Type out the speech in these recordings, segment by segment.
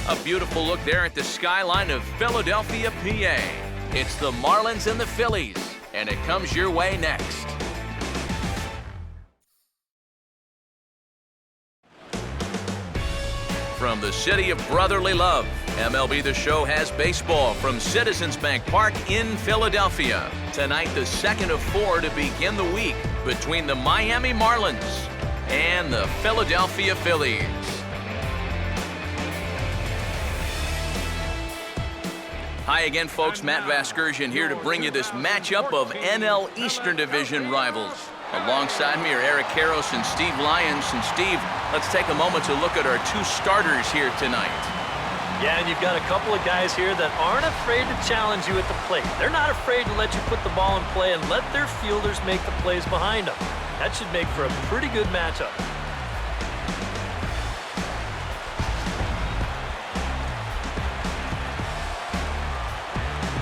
A beautiful look there at the skyline of Philadelphia, PA. It's the Marlins and the Phillies, and it comes your way next. From the city of brotherly love, MLB The Show has baseball from Citizens Bank Park in Philadelphia. Tonight, the second of 4 to begin the week between the Miami Marlins and the Philadelphia Phillies. Hi again, folks. Matt Vasgersian here to bring you this matchup of NL Eastern Division rivals. Alongside me are Eric Karros and Steve Lyons. And Steve, let's take a moment to look at our two starters here tonight. Yeah, and you've got a couple of guys here that aren't afraid to challenge you at the plate. They're not afraid to let you put the ball in play and let their fielders make the plays behind them. That should make for a pretty good matchup.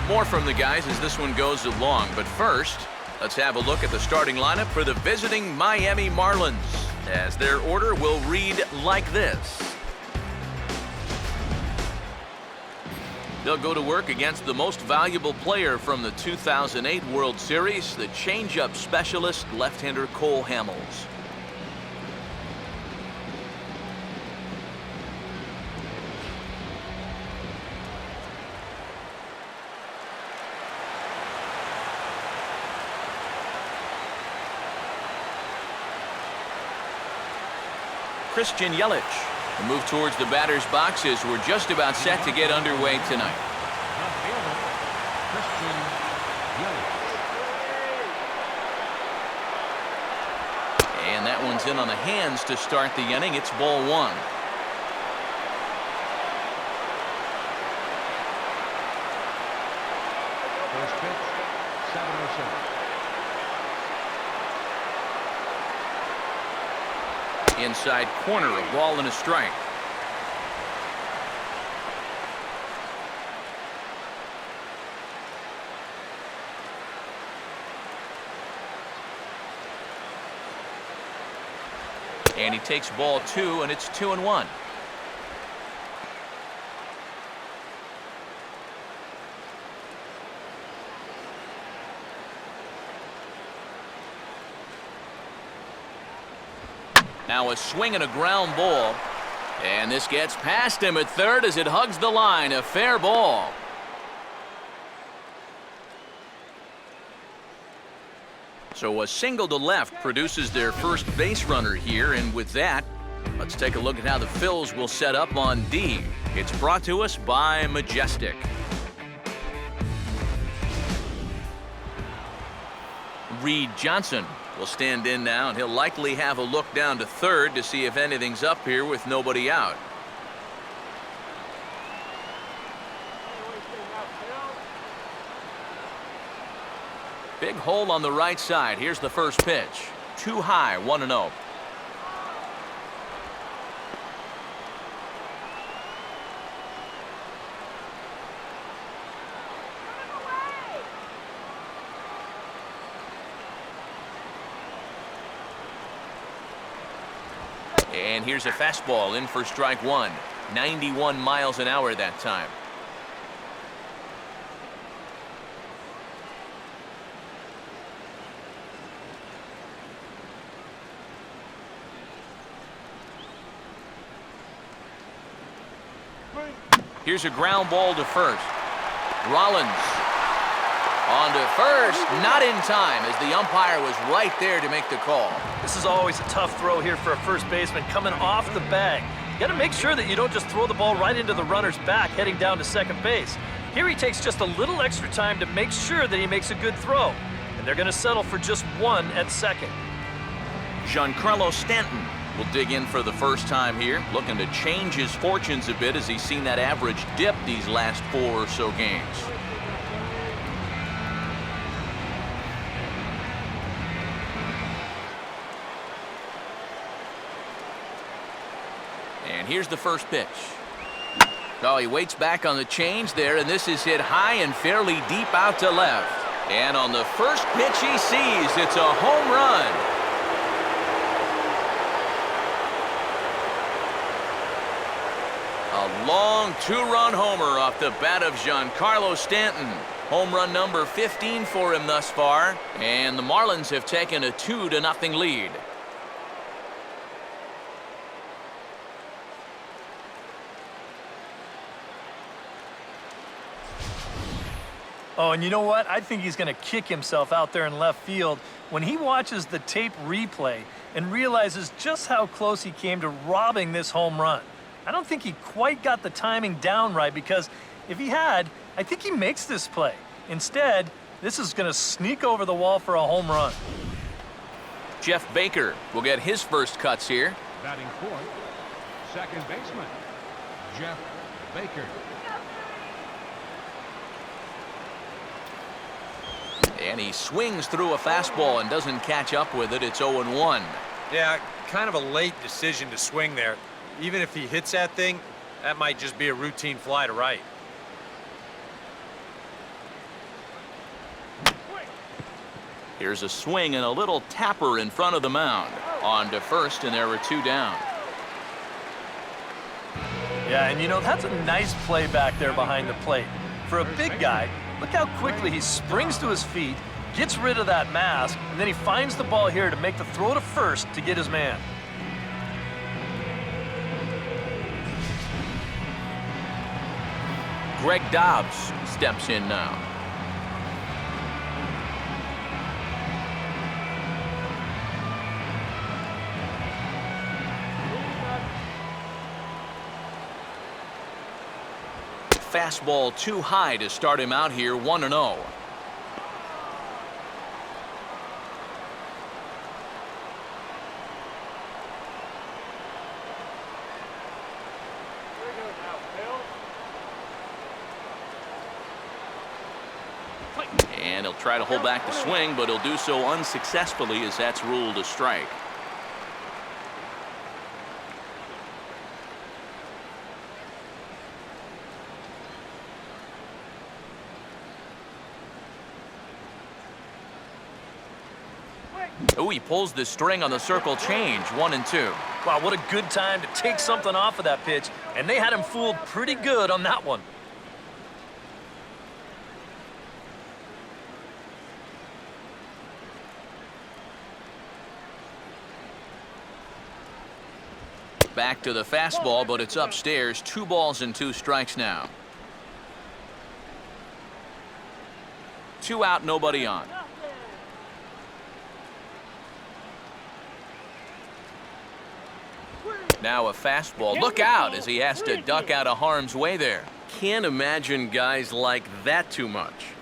More from the guys as this one goes along, but first, let's have a look at the starting lineup for the visiting Miami Marlins, as their order will read like this. They'll go to work against the most valuable player from the 2008 World Series, the changeup specialist left-hander Cole Hamels. Christian Yelich. The move towards the batter's boxes. We're just about set to get underway tonight. And that one's in on the hands to start the inning. It's ball one. First pitch, 7-0. Inside corner, a ball and a strike. And he takes ball 2, and it's 2-1. Now a swing and a ground ball. And this gets past him at third as it hugs the line. A fair ball. So a single to left produces their first base runner here. And with that, let's take a look at how the Phils will set up on D. It's brought to us by Majestic. Reed Johnson will stand in now, and he'll likely have a look down to third to see if anything's up here with nobody out. Big hole on the right side. Here's the first pitch. Too high, 1-0. And here's a fastball in for strike one. 91 miles an hour that time. Here's a ground ball to first. Rollins on to first, not in time as the umpire was right there to make the call. This is always a tough throw here for a first baseman coming off the bag. You got to make sure that you don't just throw the ball right into the runner's back heading down to second base. Here he takes just a little extra time to make sure that he makes a good throw. And they're going to settle for just one at second. Giancarlo Stanton will dig in for the first time here, looking to change his fortunes a bit as he's seen that average dip these last 4 or so games. And here's the first pitch. Oh, he waits back on the change there, and this is hit high and fairly deep out to left. And on the first pitch he sees, it's a home run. A A long two-run homer off the bat of Giancarlo Stanton. Home run number 15 for him thus far, and the Marlins have taken a 2-0 lead. Oh, and you know what? I think he's going to kick himself out there in left field when he watches the tape replay and realizes just how close he came to robbing this home run. I don't think he quite got the timing down right, because if he had, I think he makes this play. Instead, this is going to sneak over the wall for a home run. Jeff Baker will get his first cuts here. Batting fourth, second baseman, Jeff Baker. And he swings through a fastball and doesn't catch up with it. It's 0-1. Yeah, kind of a late decision to swing there. Even if he hits that thing, that might just be a routine fly to right. Here's a swing and a little tapper in front of the mound. On to first, and there were 2 down. Yeah, and you know, that's a nice play back there behind the plate. For a big guy, look how quickly he springs to his feet, gets rid of that mask, and then he finds the ball here to make the throw to first to get his man. Greg Dobbs steps in now. Fastball too high to start him out here, 1-0. And he'll try to hold back the swing, but he'll do so unsuccessfully, as that's ruled a strike. Oh, he pulls the string on the circle change, 1-2. Wow, what a good time to take something off of that pitch, and they had him fooled pretty good on that one. Back to the fastball, but it's upstairs. 2 balls and 2 strikes now. 2 out, nobody on. Now a fastball. Look out as he has to duck out of harm's way there. Can't imagine guys like that too much.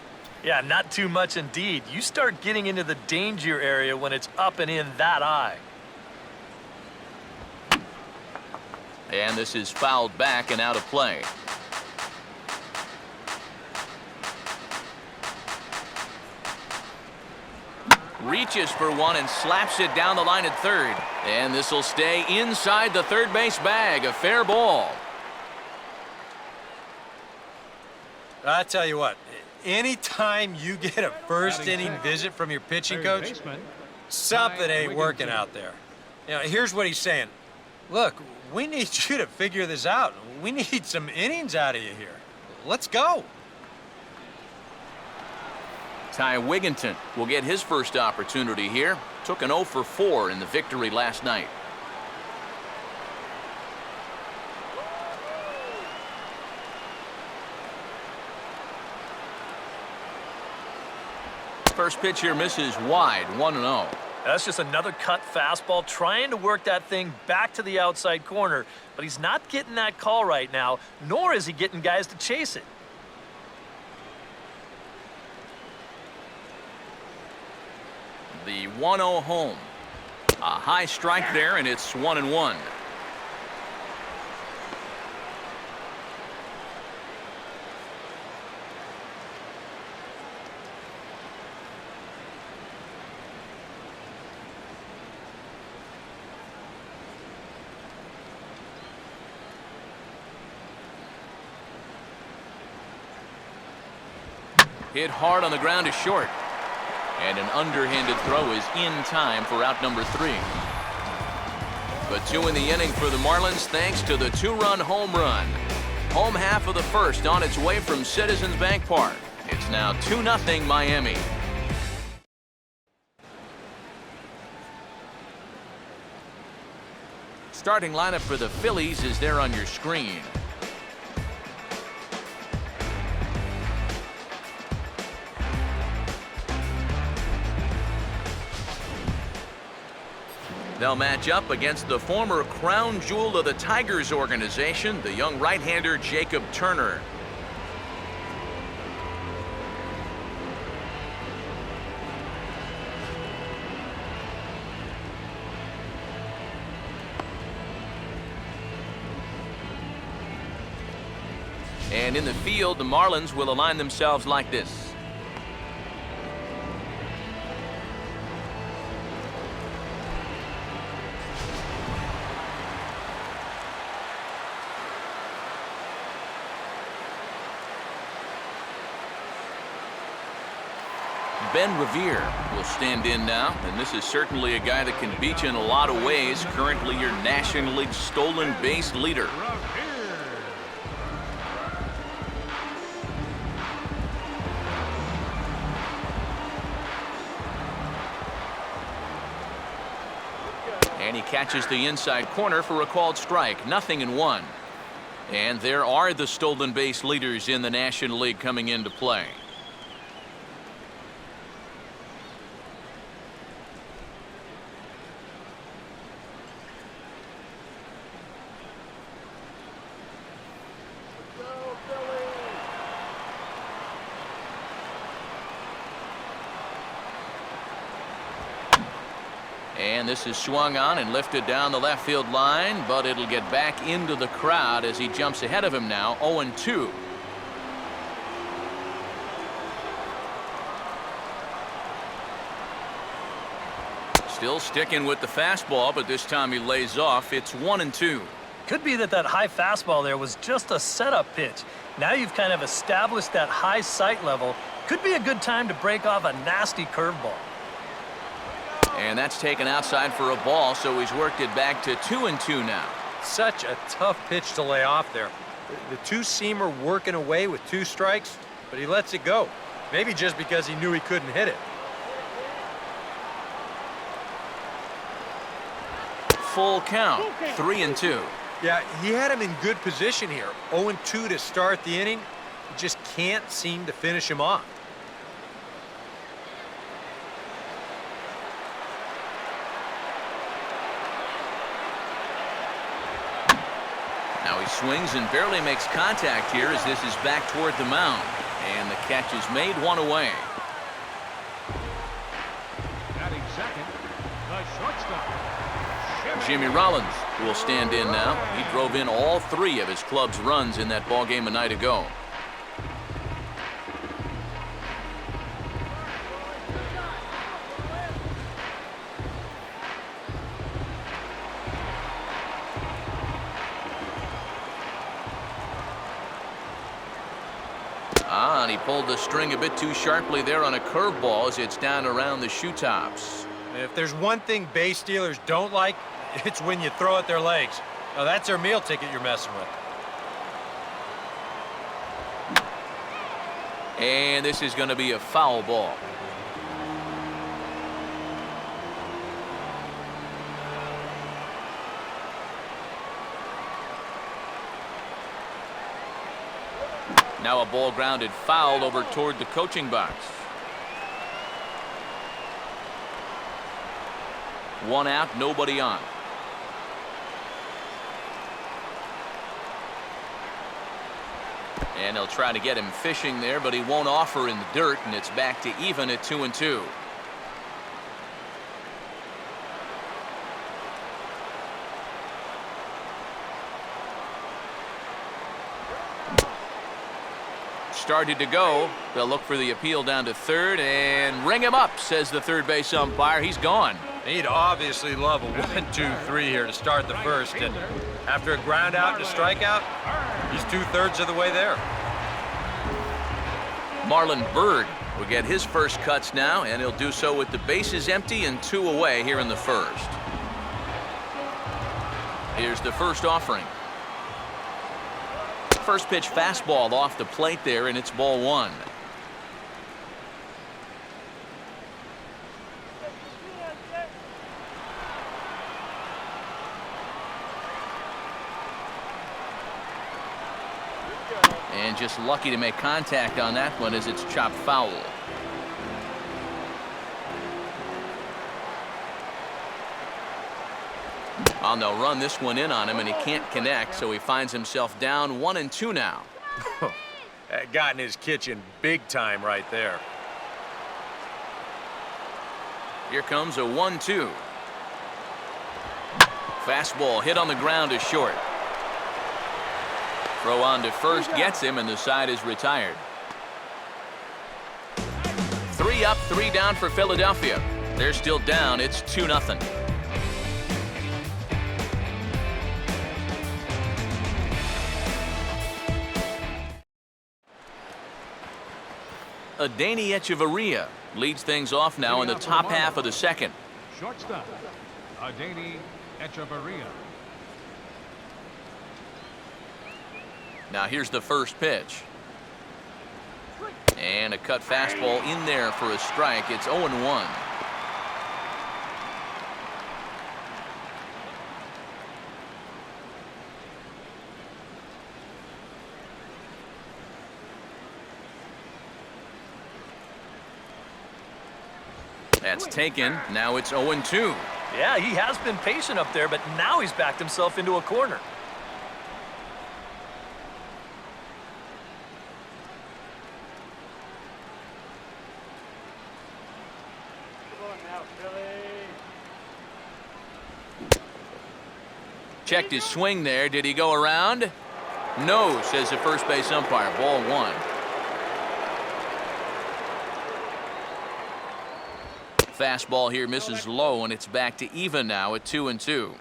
Yeah, not too much indeed. You start getting into the danger area when it's up and in that high. And this is fouled back and out of play. Reaches for one and slaps it down the line at third. And this will stay inside the third base bag. A fair ball. I tell you what, anytime you get a first inning visit from your pitching coach, something ain't working out there. You know, here's what he's saying. Look, we need you to figure this out. We need some innings out of you here. Let's go. Ty Wigginton will get his first opportunity here. Took an 0 for 4 in the victory last night. First pitch here misses wide, 1-0. That's just another cut fastball, trying to work that thing back to the outside corner, but he's not getting that call right now, nor is he getting guys to chase it. The 1-0 home. A high strike there, and it's 1-1. Hit hard on the ground is short. And an underhanded throw is in time for out number 3. But 2 in the inning for the Marlins thanks to the 2-run home run. Home half of the first on its way from Citizens Bank Park. It's now 2-0 Miami. Starting lineup for the Phillies is there on your screen. They'll match up against the former crown jewel of the Tigers organization, the young right-hander Jacob Turner. And in the field, the Marlins will align themselves like this. Ben Revere will stand in now, and this is certainly a guy that can beat you in a lot of ways. Currently your National League stolen base leader. And he catches the inside corner for a called strike. 0-1. And there are the stolen base leaders in the National League coming into play. And this is swung on and lifted down the left field line, but it'll get back into the crowd as he jumps ahead of him now, 0-2. Still sticking with the fastball, but this time he lays off. It's 1-2. Could be that high fastball there was just a setup pitch. Now you've kind of established that high sight level. Could be a good time to break off a nasty curveball. And that's taken outside for a ball, so he's worked it back to 2-2 now. Such a tough pitch to lay off there. The two-seamer working away with 2 strikes, but he lets it go. Maybe just because he knew he couldn't hit it. Full count, 3-2. Yeah, he had him in good position here. 0-2 to start the inning. He just can't seem to finish him off. Now he swings and barely makes contact here as this is back toward the mound. And the catch is made, 1 away. Batting second, the shortstop, Jimmy Rollins will stand in now. He drove in all 3 of his club's runs in that ball game a night ago. And he pulled the string a bit too sharply there on a curveball as it's down around the shoe tops. If there's one thing base stealers don't like, it's when you throw at their legs. Now that's their meal ticket you're messing with. And this is going to be a foul ball. Now a ball grounded foul over toward the coaching box. 1 out, nobody on. And he'll try to get him fishing there, but he won't offer in the dirt, and it's back to even at 2-2. Started to go. They'll look for the appeal down to third and ring him up, says the third base umpire. He's gone. He'd obviously love a 1-2-3 here to start the first, and after a ground out and a strikeout, he's 2/3 of the way there. Marlon Byrd will get his first cuts now, and he'll do so with the bases empty and 2 away here in the first. Here's the first offering. first pitch fastball off the plate there, and it's ball one. And just lucky to make contact on that one as it's chopped foul. Oh, they'll run this one in on him, and he can't connect, so he finds himself down 1-2 now. That got in his kitchen big time right there. Here comes a 1-2. Fastball hit on the ground is short. Throw on to first gets him, and the side is retired. 3 up, 3 down for Philadelphia. They're still down. It's 2-0. Adeiny Echeverria leads things off now in the top half of the second. Shortstop, Adeiny Echeverria. Now here's the first pitch. And a cut fastball in there for a strike. It's 0-1. That's taken. Now it's 0-2. Yeah, he has been patient up there, but now he's backed himself into a corner. Checked his swing there. Did he go around? No, says the first base umpire. Ball one. Fastball here misses low, and it's back to even now at 2-2.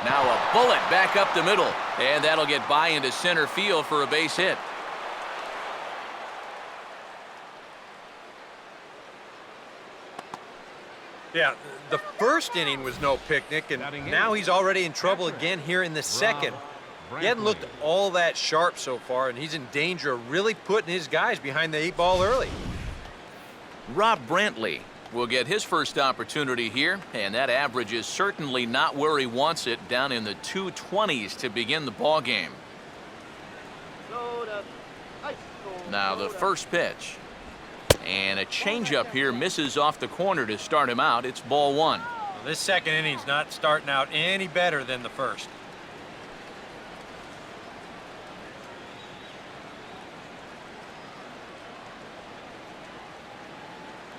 Now a bullet back up the middle, and that'll get by into center field for a base hit. Yeah, the first inning was no picnic, and now he's already in trouble again here in the second. He hadn't looked all that sharp so far, and he's in danger of really putting his guys behind the 8 ball early. Rob Brantley will get his first opportunity here, and that average is certainly not where he wants it, down in the 220s to begin the ball game. Now the first pitch. And a changeup here misses off the corner to start him out. It's ball one. Well, this second inning's not starting out any better than the first.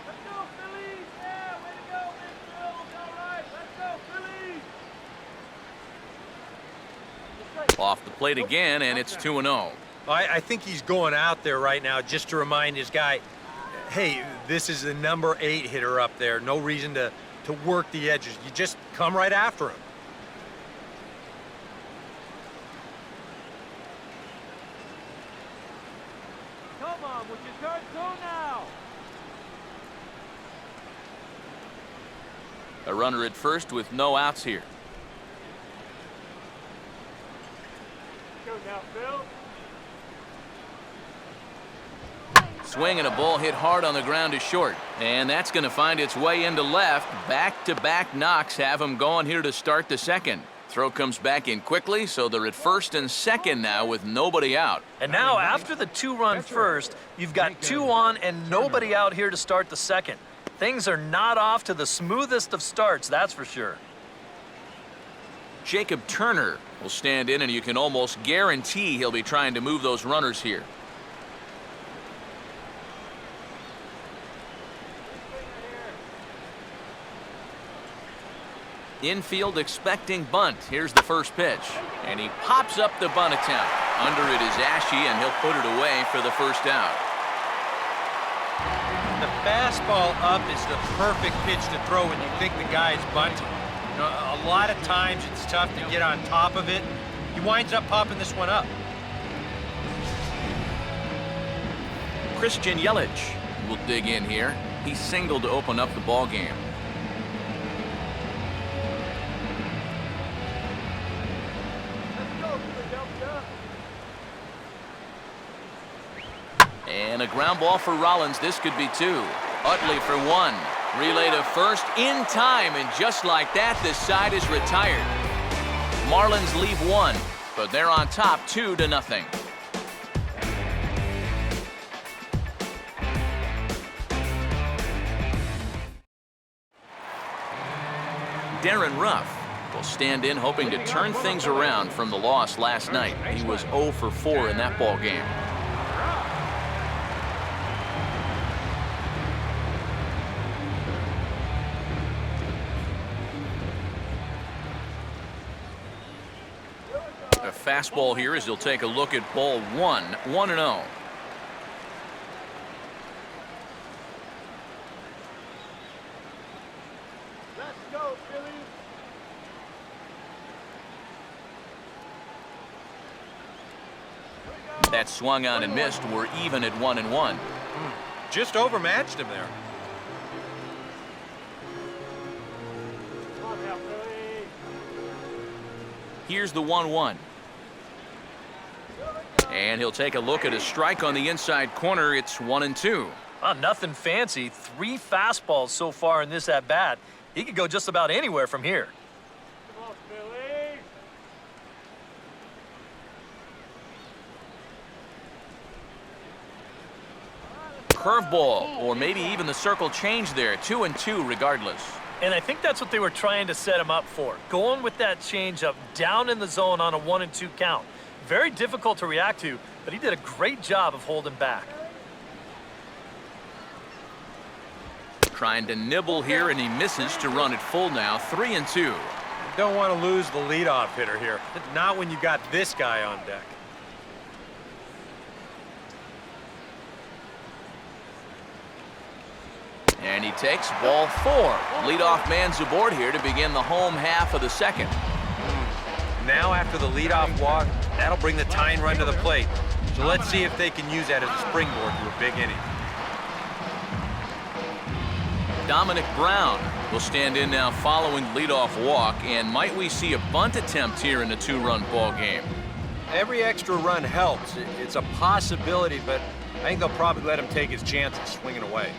Let's go, Phillies! Yeah, way to go, Big Phil. All right, let's go, Phillies! Off the plate again, and it's 2-0. I think he's going out there right now just to remind his guy, hey, this is the number 8 hitter up there. No reason to work the edges. You just come right after him. Come on, with your turn, go now! A runner at first with no outs here. Go now, Phil. Swing and a ball hit hard on the ground is short. And that's going to find its way into left. Back-to-back knocks have him going here to start the second. Throw comes back in quickly, so they're at first and second now with nobody out. And now after the 2-run first, you've got 2 on and nobody out here to start the second. Things are not off to the smoothest of starts, that's for sure. Jacob Turner will stand in, and you can almost guarantee he'll be trying to move those runners here. Infield expecting bunt. Here's the first pitch. And he pops up the bunt attempt. Under it is Ashe, and he'll put it away for the first out. The fastball up is the perfect pitch to throw when you think the guy's bunting. You know, a lot of times it's tough to get on top of it. He winds up popping this one up. Christian Yelich will dig in here. He singled to open up the ball game. Let's go, Philadelphia. And a ground ball for Rollins. This could be two. Utley for one. Relay to first in time, and just like that, this side is retired. Marlins leave one, but they're on top 2-0. Darren Ruff will stand in hoping to turn things around from the loss last night. He was 0 for 4 in that ball game. A fastball here as he'll take a look at ball 1, 1-0. Let's go, Philly. That swung on and missed. We're even at 1-1. Just overmatched him there. Come on now, Philly. Here's the 1-1. And he'll take a look at a strike on the inside corner. It's 1-2. Oh, nothing fancy. 3 fastballs so far in this at-bat. He could go just about anywhere from here. Come on, Philly. Curveball, or maybe even the circle change there. 2-2 regardless. And I think that's what they were trying to set him up for. Going with that changeup down in the zone on a 1-2 count. Very difficult to react to, but he did a great job of holding back. Trying to nibble here, and he misses to run it full now. 3-2. Don't want to lose the leadoff hitter here. Not when you got this guy on deck. And he takes ball 4. Leadoff man's aboard here to begin the home half of the second. Now after the leadoff walk, that'll bring the tying run to the plate. So let's see if they can use that as a springboard to a big inning. Dominic Brown will stand in now following leadoff walk, and might we see a bunt attempt here in a 2-run ball game? Every extra run helps. It's a possibility, but I think they'll probably let him take his chances swinging away.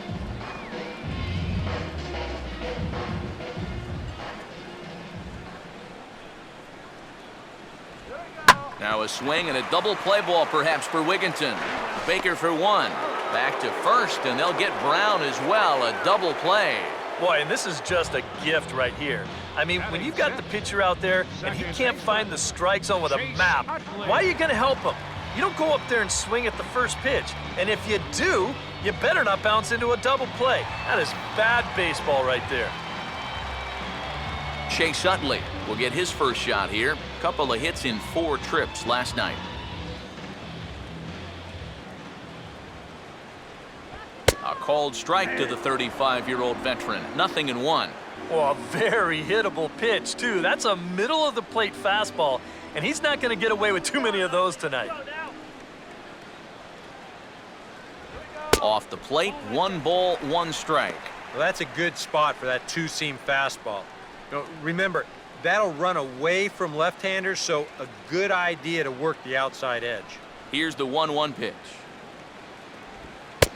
Now a swing and a double play ball perhaps for Wigginton. Baker for one. Back to first, and they'll get Brown as well. A double play. Boy, and this is just a gift right here. I mean, when you've got the pitcher out there and he can't find the strike zone with a map, why are you going to help him? You don't go up there and swing at the first pitch. And if you do, you better not bounce into a double play. That is bad baseball right there. Chase Utley will get his first shot here. Couple of hits in 4 trips last night. A called strike to the 35-year-old veteran. 0-1. Oh, a very hittable pitch, too. That's a middle-of-the-plate fastball, and he's not going to get away with too many of those tonight. Off the plate, 1 ball, 1 strike. Well, that's a good spot for that 2-seam fastball. Now, remember, that'll run away from left-handers, so a good idea to work the outside edge. Here's the 1-1 pitch.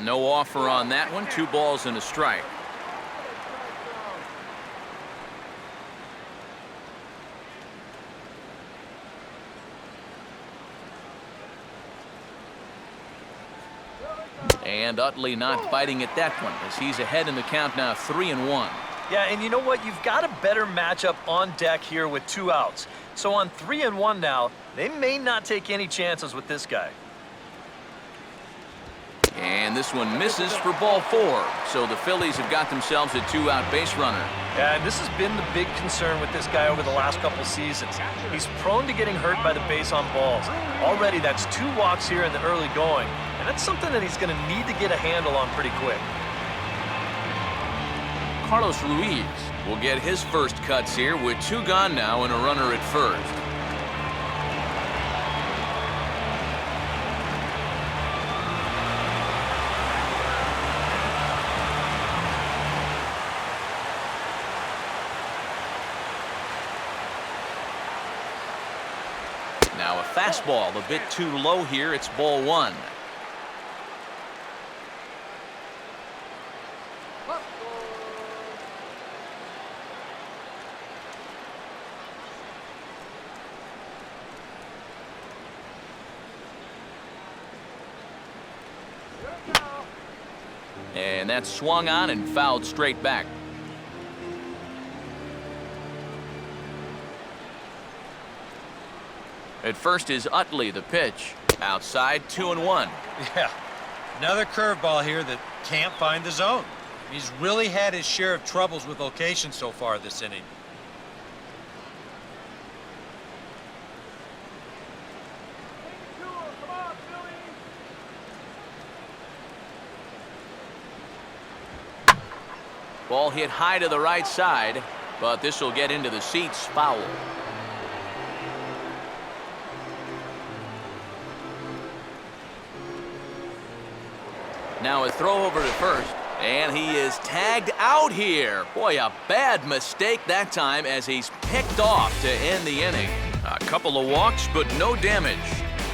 No offer on that one. 2 balls and a strike. And Utley not biting at that one as he's ahead in the count now, 3-1. Yeah, and you know what? You've got a better matchup on deck here with 2 outs. So on 3-1 now, they may not take any chances with this guy. And this one misses for ball 4. So the Phillies have got themselves a 2-out base runner. Yeah, and this has been the big concern with this guy over the last couple seasons. He's prone to getting hurt by the base on balls. Already that's 2 walks here in the early going, and that's something that he's going to need to get a handle on pretty quick. Carlos Ruiz will get his first cuts here with 2 gone now and a runner at first. Now a fastball a bit too low here. It's ball one. And that's swung on and fouled straight back. At first is Utley, the pitch. Outside, 2-1. Yeah, another curveball here that can't find the zone. He's really had his share of troubles with location so far this inning. Come on, Philly. Ball hit high to the right side, but this will get into the seats, foul. Now a throw over to first, and he is tagged out here. Boy, a bad mistake that time as he's picked off to end the inning. A couple of walks, but no damage.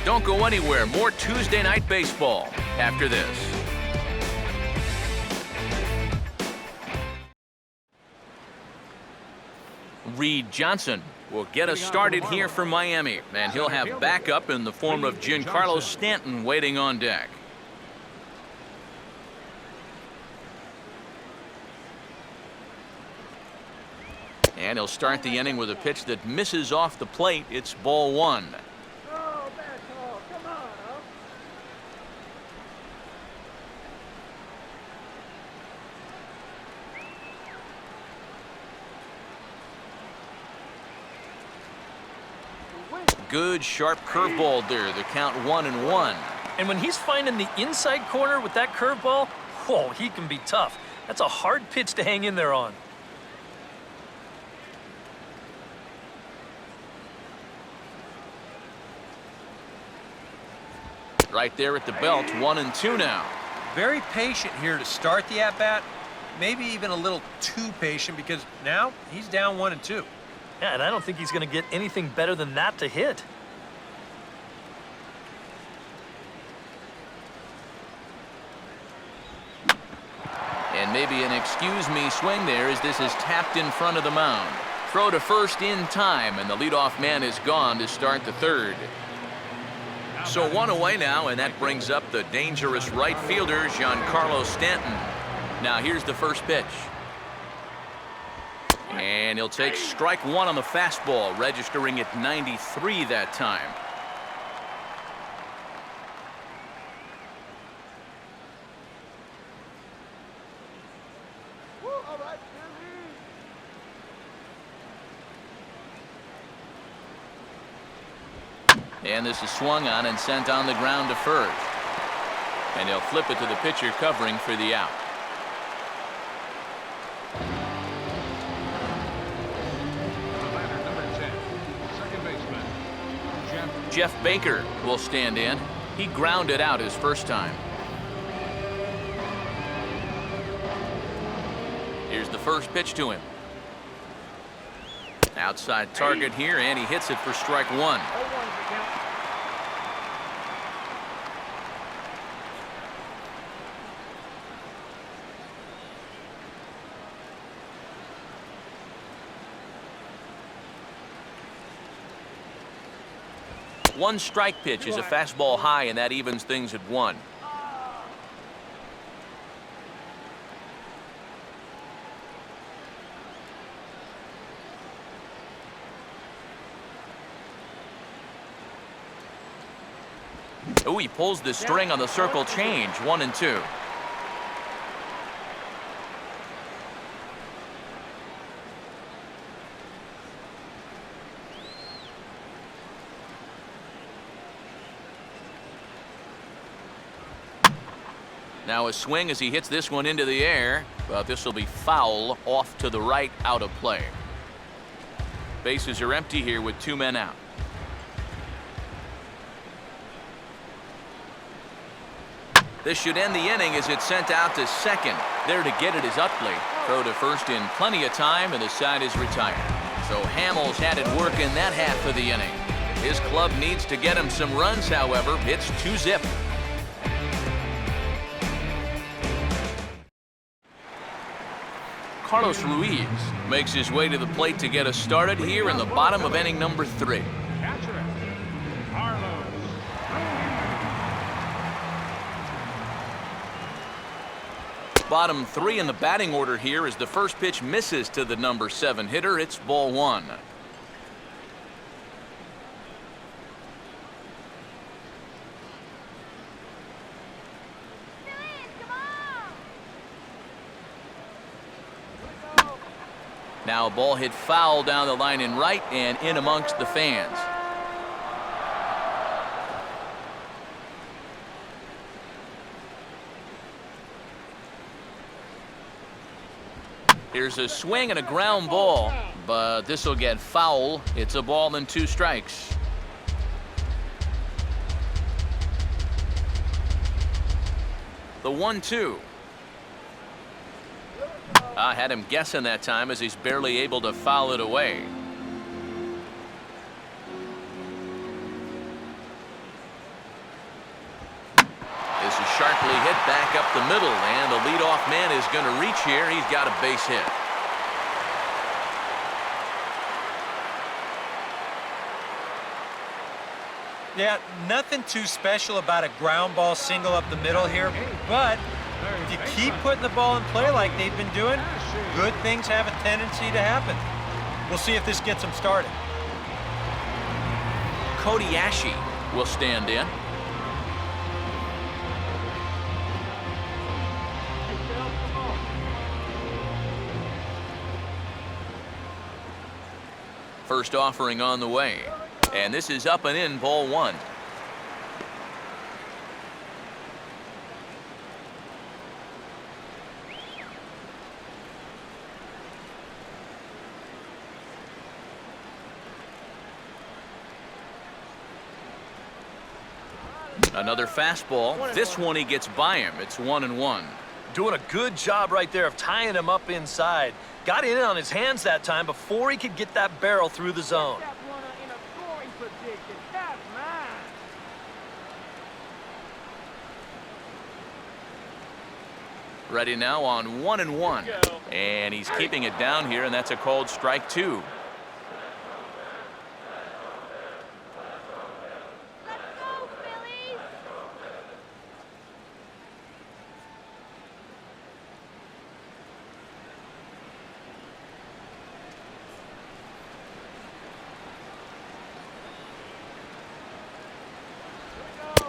Don't go anywhere. More Tuesday Night Baseball after this. Reed Johnson will get us started here for Miami, and he'll have backup in the form of Giancarlo Stanton waiting on deck. And he'll start the inning with a pitch that misses off the plate. It's ball one. Oh, bad call. Come on, huh? Good sharp curveball there. The count 1-1. And when he's finding the inside corner with that curveball, whoa, he can be tough. That's a hard pitch to hang in there on. Right there at the belt, 1-2 now. Very patient here to start the at-bat. Maybe even a little too patient because now he's down 1-2. Yeah, and I don't think he's going to get anything better than that to hit. And maybe an excuse me swing there as this is tapped in front of the mound. Throw to first in time, and the leadoff man is gone to start the third. So one away now, and that brings up the dangerous right fielder, Giancarlo Stanton. Now here's the first pitch. And he'll take strike one on the fastball, registering at 93 that time. Woo, all right, Philly. And this is swung on and sent on the ground to first. And they'll flip it to the pitcher covering for the out. The batter, number 10, second baseman, Jeff Baker will stand in. He grounded out his first time. Here's the first pitch to him. Outside target here, and he hits it for strike one. 0-1's the count. One strike pitch is a fastball high, and that evens things at 1. Oh, he pulls the string on the circle change, 1-2. Now a swing as he hits this one into the air, but this will be foul off to the right, out of play. Bases are empty here with 2 men out. This should end the inning as it's sent out to second. There to get it is Utley. Throw to first in plenty of time, and the side is retired. So Hamels had it work in that half of the inning. His club needs to get him some runs, however. It's 2-zip. Carlos Ruiz makes his way to the plate to get us started here in the bottom of inning number 3. Catcher, Carlos. Bottom 3 in the batting order here as the first pitch misses to the number 7 hitter. It's ball 1. Now a ball hit foul down the line in right and in amongst the fans. Here's a swing and a ground ball, but this will get foul. It's a ball and 2 strikes. The 1-2. I had him guessing that time as he's barely able to foul it away. This is sharply hit back up the middle, and the leadoff man is going to reach here. He's got a base hit. Yeah, nothing too special about a ground ball single up the middle here, but if you keep putting the ball in play like they've been doing, good things have a tendency to happen. We'll see if this gets them started. Cody Ashe will stand in. First offering on the way. And this is up and in, ball 1. Another fastball. This one he gets by him. It's 1-1. Doing a good job right there of tying him up inside. Got in on his hands that time before he could get that barrel through the zone. Got one in a scoring position. That's mine. Ready now on 1-1. And he's keeping it down here, and that's a called strike 2. Let's go, Phillies.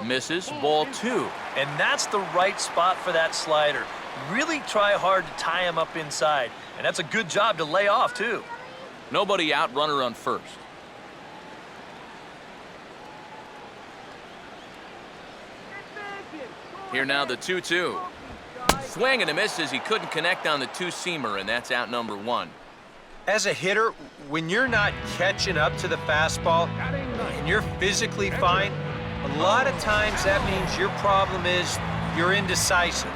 Misses, ball 2. And that's the right spot for that slider. Really try hard to tie him up inside. And that's a good job to lay off, too. Nobody out, runner on first. Here now the 2-2. Swing and a miss as he couldn't connect on the 2-seamer, and that's out number 1. As a hitter, when you're not catching up to the fastball and you're physically fine, a lot of times that means your problem is you're indecisive.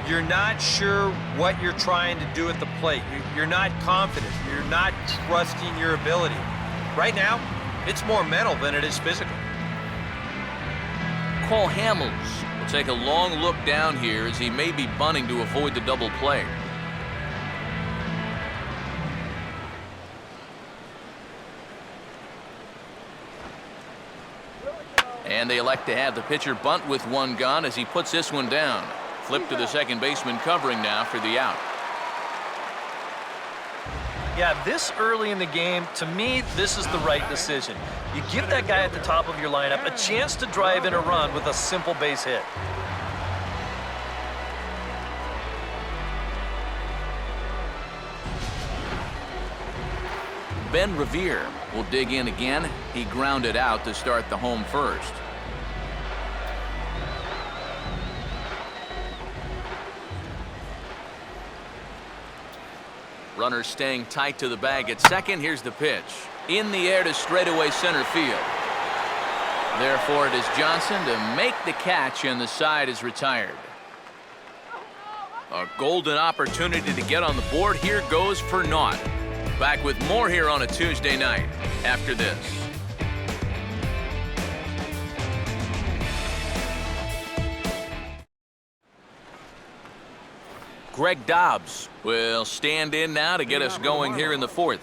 You're not sure what you're trying to do at the plate. You're not confident. You're not trusting your ability. Right now, it's more mental than it is physical. Cole Hamels will take a long look down here as he may be bunting to avoid the double play. And they elect to have the pitcher bunt with 1 gone as he puts this one down. Flip to the second baseman covering now for the out. Yeah, this early in the game, to me, this is the right decision. You give that guy at the top of your lineup a chance to drive in a run with a simple base hit. Ben Revere will dig in again. He grounded out to start the home first. Runners staying tight to the bag at second. Here's the pitch. In the air to straightaway center field. Therefore, it is Johnson to make the catch, and the side is retired. A golden opportunity to get on the board here goes for naught. Back with more here on a Tuesday night after this. Greg Dobbs will stand in now to get us going here in the fourth.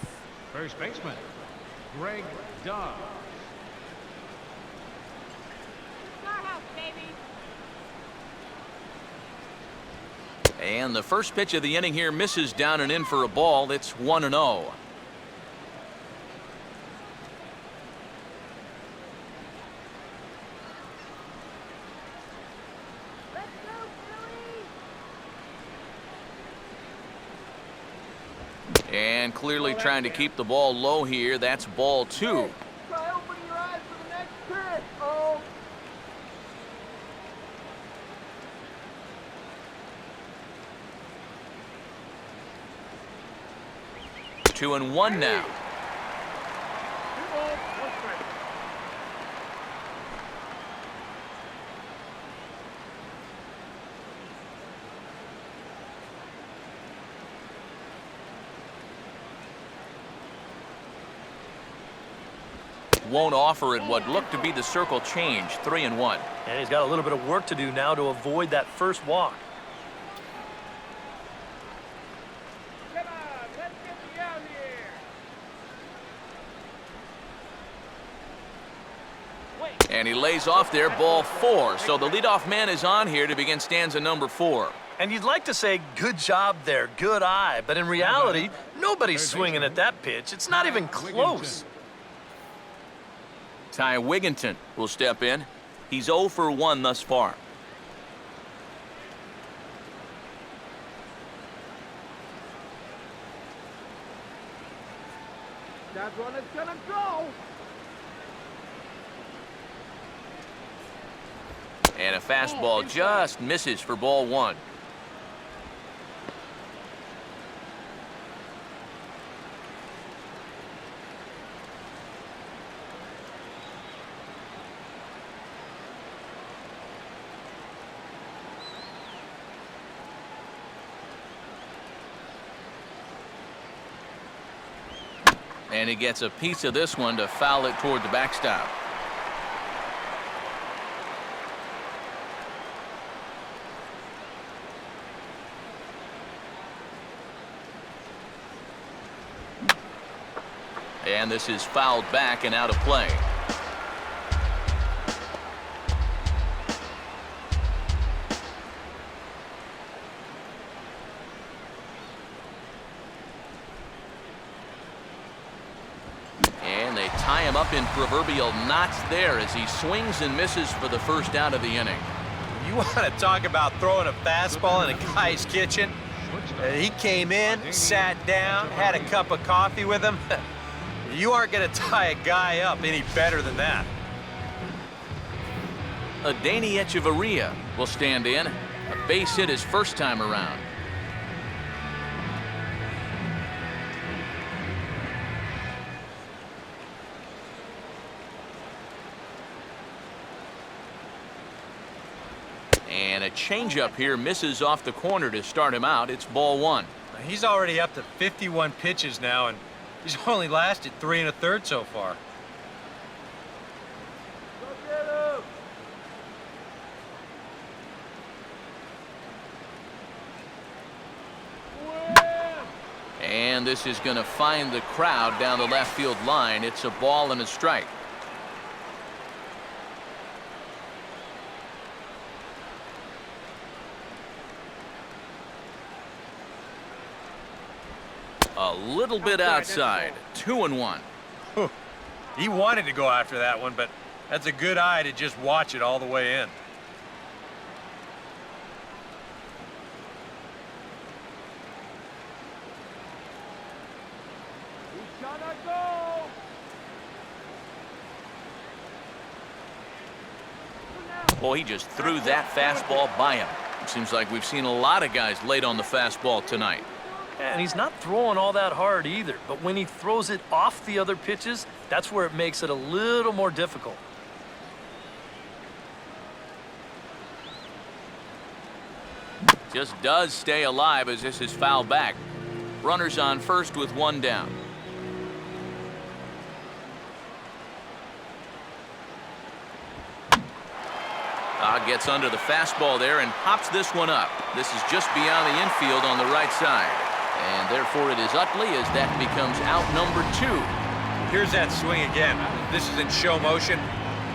First baseman, Greg Dobbs. And the first pitch of the inning here misses down and in for a ball. It's 1-0. And clearly trying to keep the ball low here. That's ball 2. Try opening your eyes for the next pitch. Oh. 2-1 now. Won't offer it what looked to be the circle change. 3-1. And he's got a little bit of work to do now to avoid that first walk. Come on, let's get me out here. And he lays off there, ball 4. So the leadoff man is on here to begin stanza number 4. And you'd like to say, good job there, good eye. But in reality, nobody's swinging at that pitch. It's not even close. Ty Wigginton will step in. He's 0 for 1 thus far. That one is gonna go. And a fastball just misses for ball 1. And he gets a piece of this one to foul it toward the backstop. And this is fouled back and out of play. And they tie him up in proverbial knots there as he swings and misses for the first out of the inning. You want to talk about throwing a fastball in a guy's kitchen? He came in, sat down, had a cup of coffee with him. You aren't going to tie a guy up any better than that. Adeiny Echeverria will stand in. A base hit his first time around. And a changeup here misses off the corner to start him out. It's ball 1. He's already up to 51 pitches now, and he's only lasted 3 1/3 so far. Go get him. And this is going to find the crowd down the left field line. It's a ball and a strike. A little bit outside. 2-1. He wanted to go after that one, but that's a good eye to just watch it all the way in. He's gonna go. Boy, he just threw that fastball by him. It seems like we've seen a lot of guys late on the fastball tonight. And he's not throwing all that hard either. But when he throws it off the other pitches, that's where it makes it a little more difficult. Just does stay alive as this is fouled back. Runners on first with 1 down. Gets under the fastball there and pops this one up. This is just beyond the infield on the right side. And therefore it is Utley as that becomes out number 2. Here's that swing again. This is in show motion.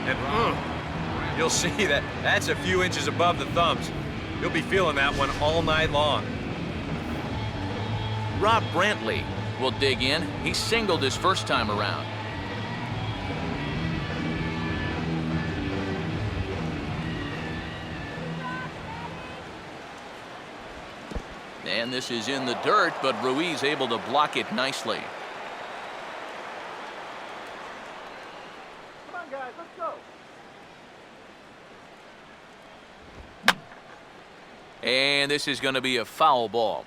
And you'll see that that's a few inches above the thumbs. You'll be feeling that one all night long. Rob Brantley will dig in. He singled his first time around. And this is in the dirt, but Ruiz able to block it nicely. Come on, guys, let's go. And this is going to be a foul ball.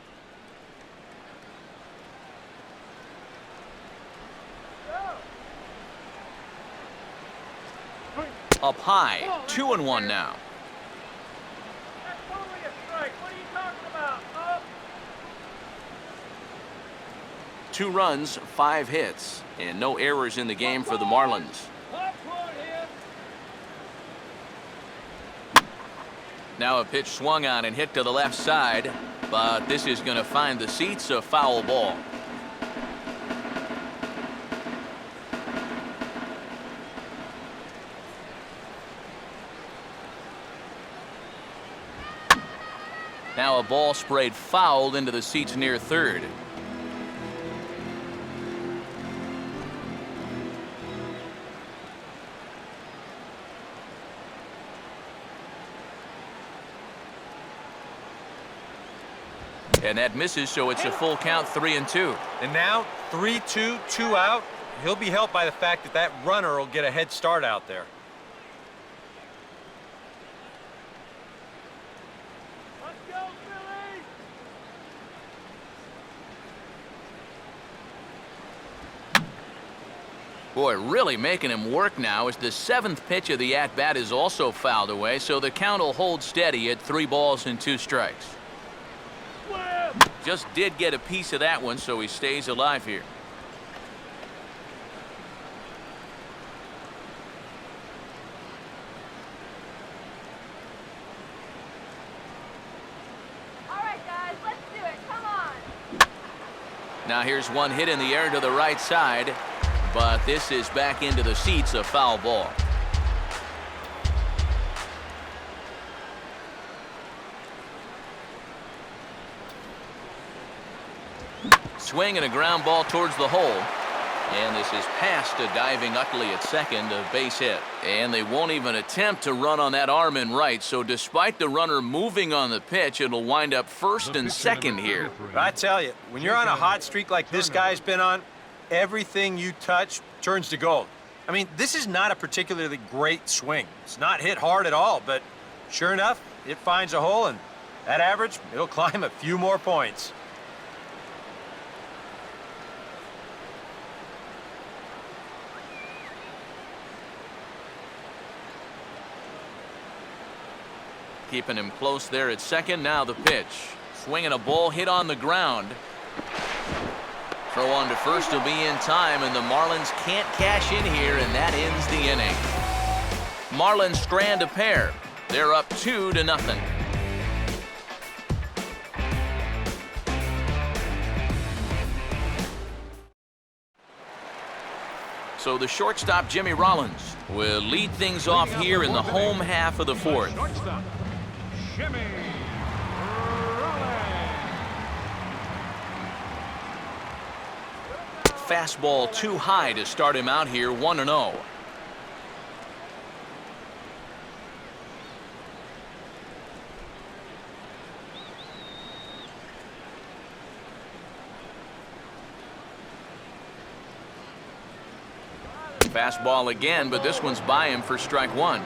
Up high, 2-1 now. That's totally a strike. What are you talking about? Up. 2 runs, 5 hits, and no errors in the game for the Marlins. Up front here. Now a pitch swung on and hit to the left side, but this is going to find the seats, a foul ball. Now a ball sprayed foul into the seats near third. And that misses, so it's a full count, 3-2. And now 3-2, 2 out. He'll be helped by the fact that that runner will get a head start out there. Let's go, Phillies. Boy, really making him work now as the 7th pitch of the at-bat is also fouled away, so the count will hold steady at 3 balls and 2 strikes. Just did get a piece of that one, so he stays alive here. All right, guys, let's do it. Come on. Now here's one hit in the air to the right side, but this is back into the seats, a foul ball. Swing and a ground ball towards the hole. And this is past a diving Utley at second, a base hit. And they won't even attempt to run on that arm in right, so despite the runner moving on the pitch, it'll wind up first and second here. But I tell you, when you're on a hot streak like this guy's been on, everything you touch turns to gold. I mean, this is not a particularly great swing. It's not hit hard at all, but sure enough, it finds a hole, and at average, it'll climb a few more points. Keeping him close there at second. Now the pitch. Swinging a ball hit on the ground. Throw on to first will be in time, and the Marlins can't cash in here, and that ends the inning. Marlins strand a pair. They're up 2-0. So the shortstop, Jimmy Rollins, will lead things off here in the home half of the 4th. Shortstop, Jimmy Fastball too high to start him out here, 1-0. Fastball again, but this one's by him for strike 1.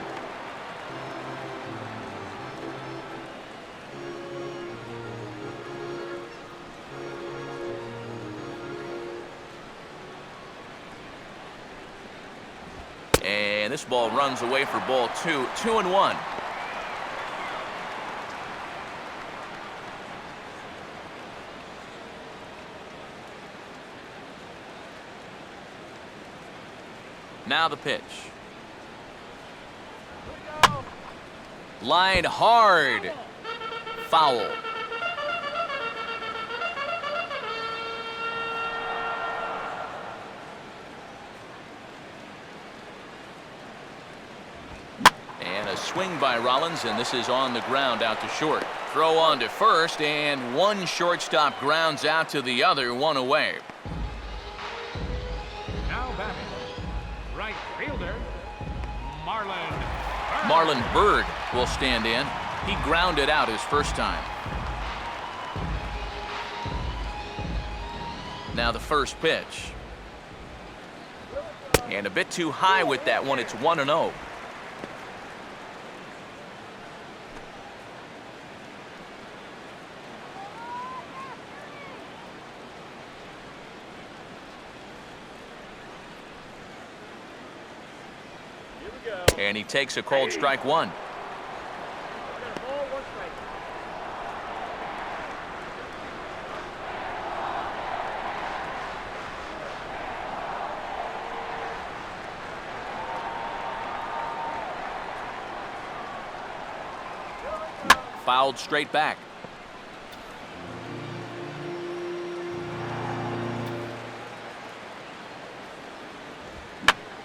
And this ball runs away for ball 2, 2-1. Now the pitch. Line hard. Foul. And a swing by Rollins, and this is on the ground out to short. Throw on to first, and one shortstop grounds out to the other, one away. Now batting, right fielder, Marlon Bird will stand in. He grounded out his first time. Now the first pitch. And a bit too high with that one. It's 1-0. And he takes a called strike one. Fouled straight back.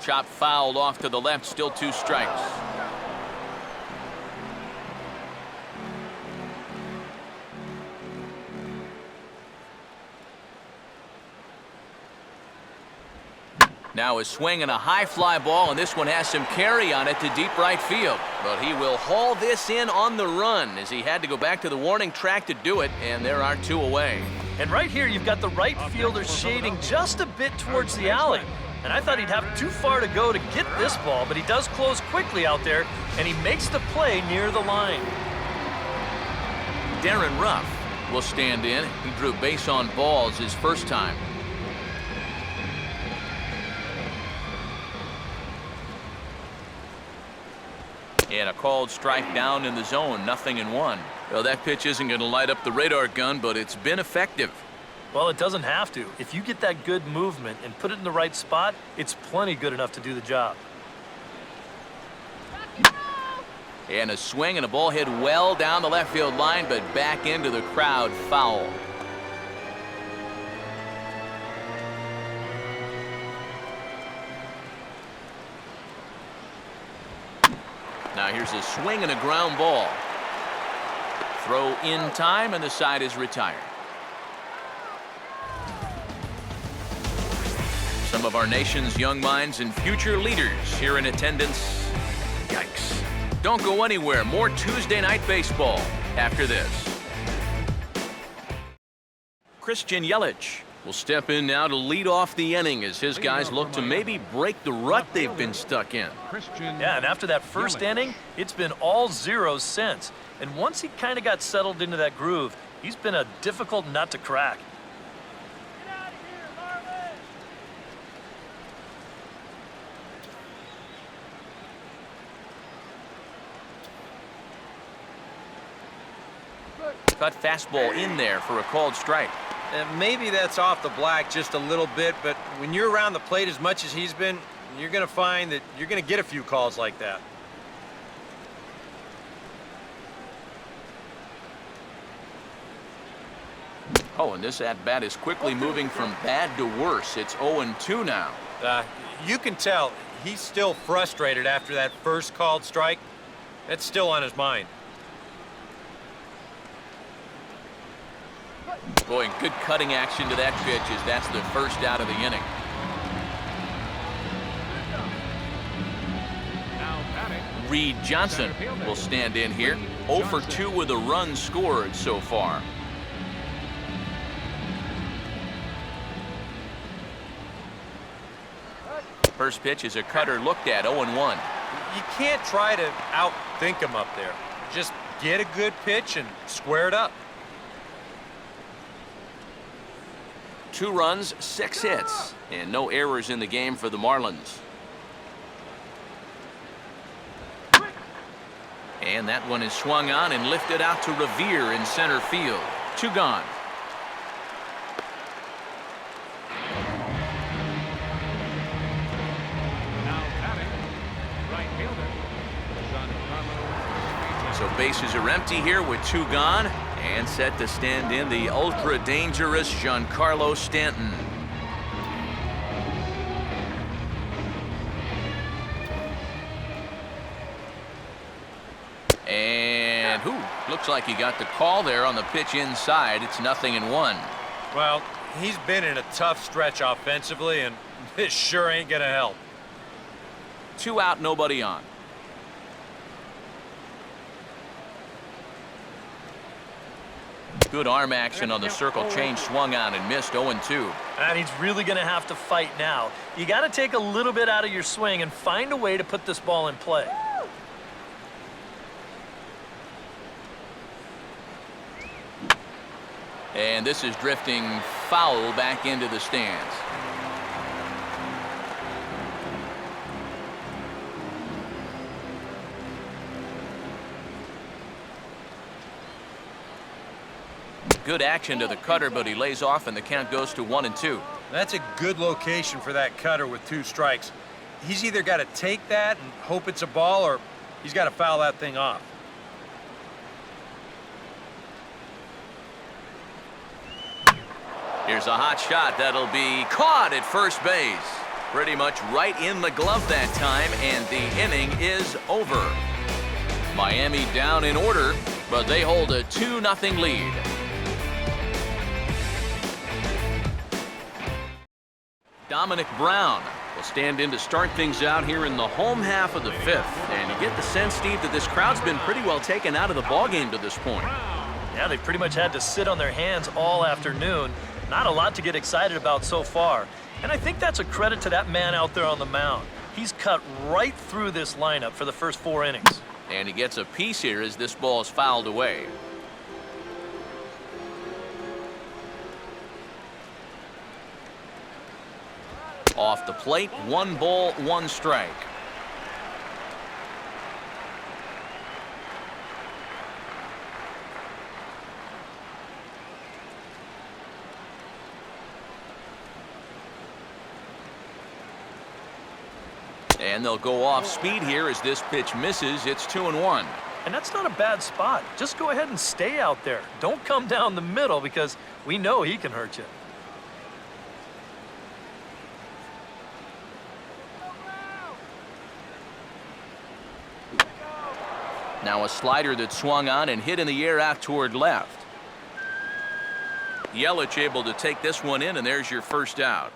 Chop fouled off to the left, still 2 strikes. Now a swing and a high fly ball, and this one has some carry on it to deep right field. But he will haul this in on the run as he had to go back to the warning track to do it, and there are 2 away. And right here, you've got the right fielder shading just a bit towards the alley. And I thought he'd have too far to go to get this ball, but he does close quickly out there, and he makes the play near the line. Darren Ruff will stand in. He drew base on balls his first time. And a called strike down in the zone, 0-1. Well, that pitch isn't going to light up the radar gun, but it's been effective. Well, it doesn't have to. If you get that good movement and put it in the right spot, it's plenty good enough to do the job. And a swing and a ball hit well down the left field line, but back into the crowd, foul. Now here's a swing and a ground ball. Throw in time, and the side is retired. Some of our nation's young minds and future leaders here in attendance. Yikes. Don't go anywhere. More Tuesday Night Baseball after this. Christian Yelich will step in now to lead off the inning as his guys look to maybe break the rut they've been stuck in. Yeah, and after that first inning, it's been all zeros since. And once he kind of got settled into that groove, he's been a difficult nut to crack. Get out of here, Marlins! Cut fastball in there for a called strike. And maybe that's off the black just a little bit, but when you're around the plate as much as he's been, you're going to find that you're going to get a few calls like that. Oh, and this at-bat is quickly moving from bad to worse. It's 0-2 now. You can tell he's still frustrated after that first called strike. That's still on his mind. Boy, good cutting action to that pitch as that's the first out of the inning. Now batting, Reed Johnson will stand in here. 0 for 2 with a run scored so far. First pitch is a cutter looked at, 0-1. You can't try to outthink him up there. Just get a good pitch and square it up. 2 runs, 6 hits, and no errors in the game for the Marlins. And that one is swung on and lifted out to Revere in center field. 2 gone. now batting, right fielder, So bases are empty here with 2 gone, and set to stand in the ultra-dangerous Giancarlo Stanton. And looks like he got the call there on the pitch inside. It's 0-1. Well, he's been in a tough stretch offensively, and this sure ain't gonna help. 2 out, nobody on. Good arm action on the circle change, swung on and missed. 0-2. And he's really going to have to fight now. You got to take a little bit out of your swing and find a way to put this ball in play. And this is drifting foul back into the stands. Good action to the cutter, but he lays off and the count goes to 1-2. That's a good location for that cutter with 2 strikes. He's either got to take that and hope it's a ball, or he's got to foul that thing off. Here's a hot shot that'll be caught at first base. Pretty much right in the glove that time, and the inning is over. Miami down in order, but they hold a 2-0 lead. Dominic Brown will stand in to start things out here in the home half of the 5th. And you get the sense, Steve, that this crowd's been pretty well taken out of the ballgame to this point. Yeah, they've pretty much had to sit on their hands all afternoon. Not a lot to get excited about so far. And I think that's a credit to that man out there on the mound. He's cut right through this lineup for the first 4 innings. And he gets a piece here as this ball is fouled away. Off the plate, 1 ball, 1 strike. And they'll go off speed here as this pitch misses. It's 2-1. And that's not a bad spot. Just go ahead and stay out there. Don't come down the middle because we know he can hurt you. Now a slider that swung on and hit in the air out toward left. Yelich able to take this one in, and there's your first out.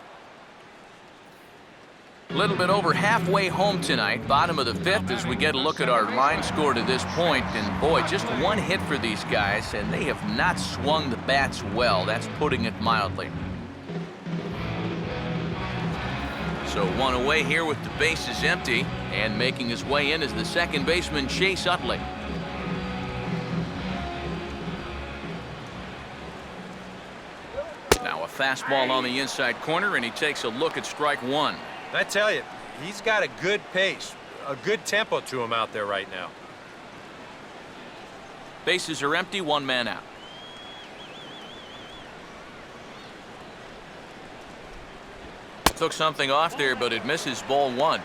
A little bit over halfway home tonight, bottom of the 5th, as we get a look at our line score to this point. And boy, just 1 hit for these guys, and they have not swung the bats well. That's putting it mildly. So 1 away here with the bases empty, and making his way in is the second baseman, Chase Utley. Now a fastball on the inside corner, and he takes a look at strike 1. I tell you, he's got a good pace, a good tempo to him out there right now. Bases are empty, 1 man out. Took something off there, but it misses. Ball 1.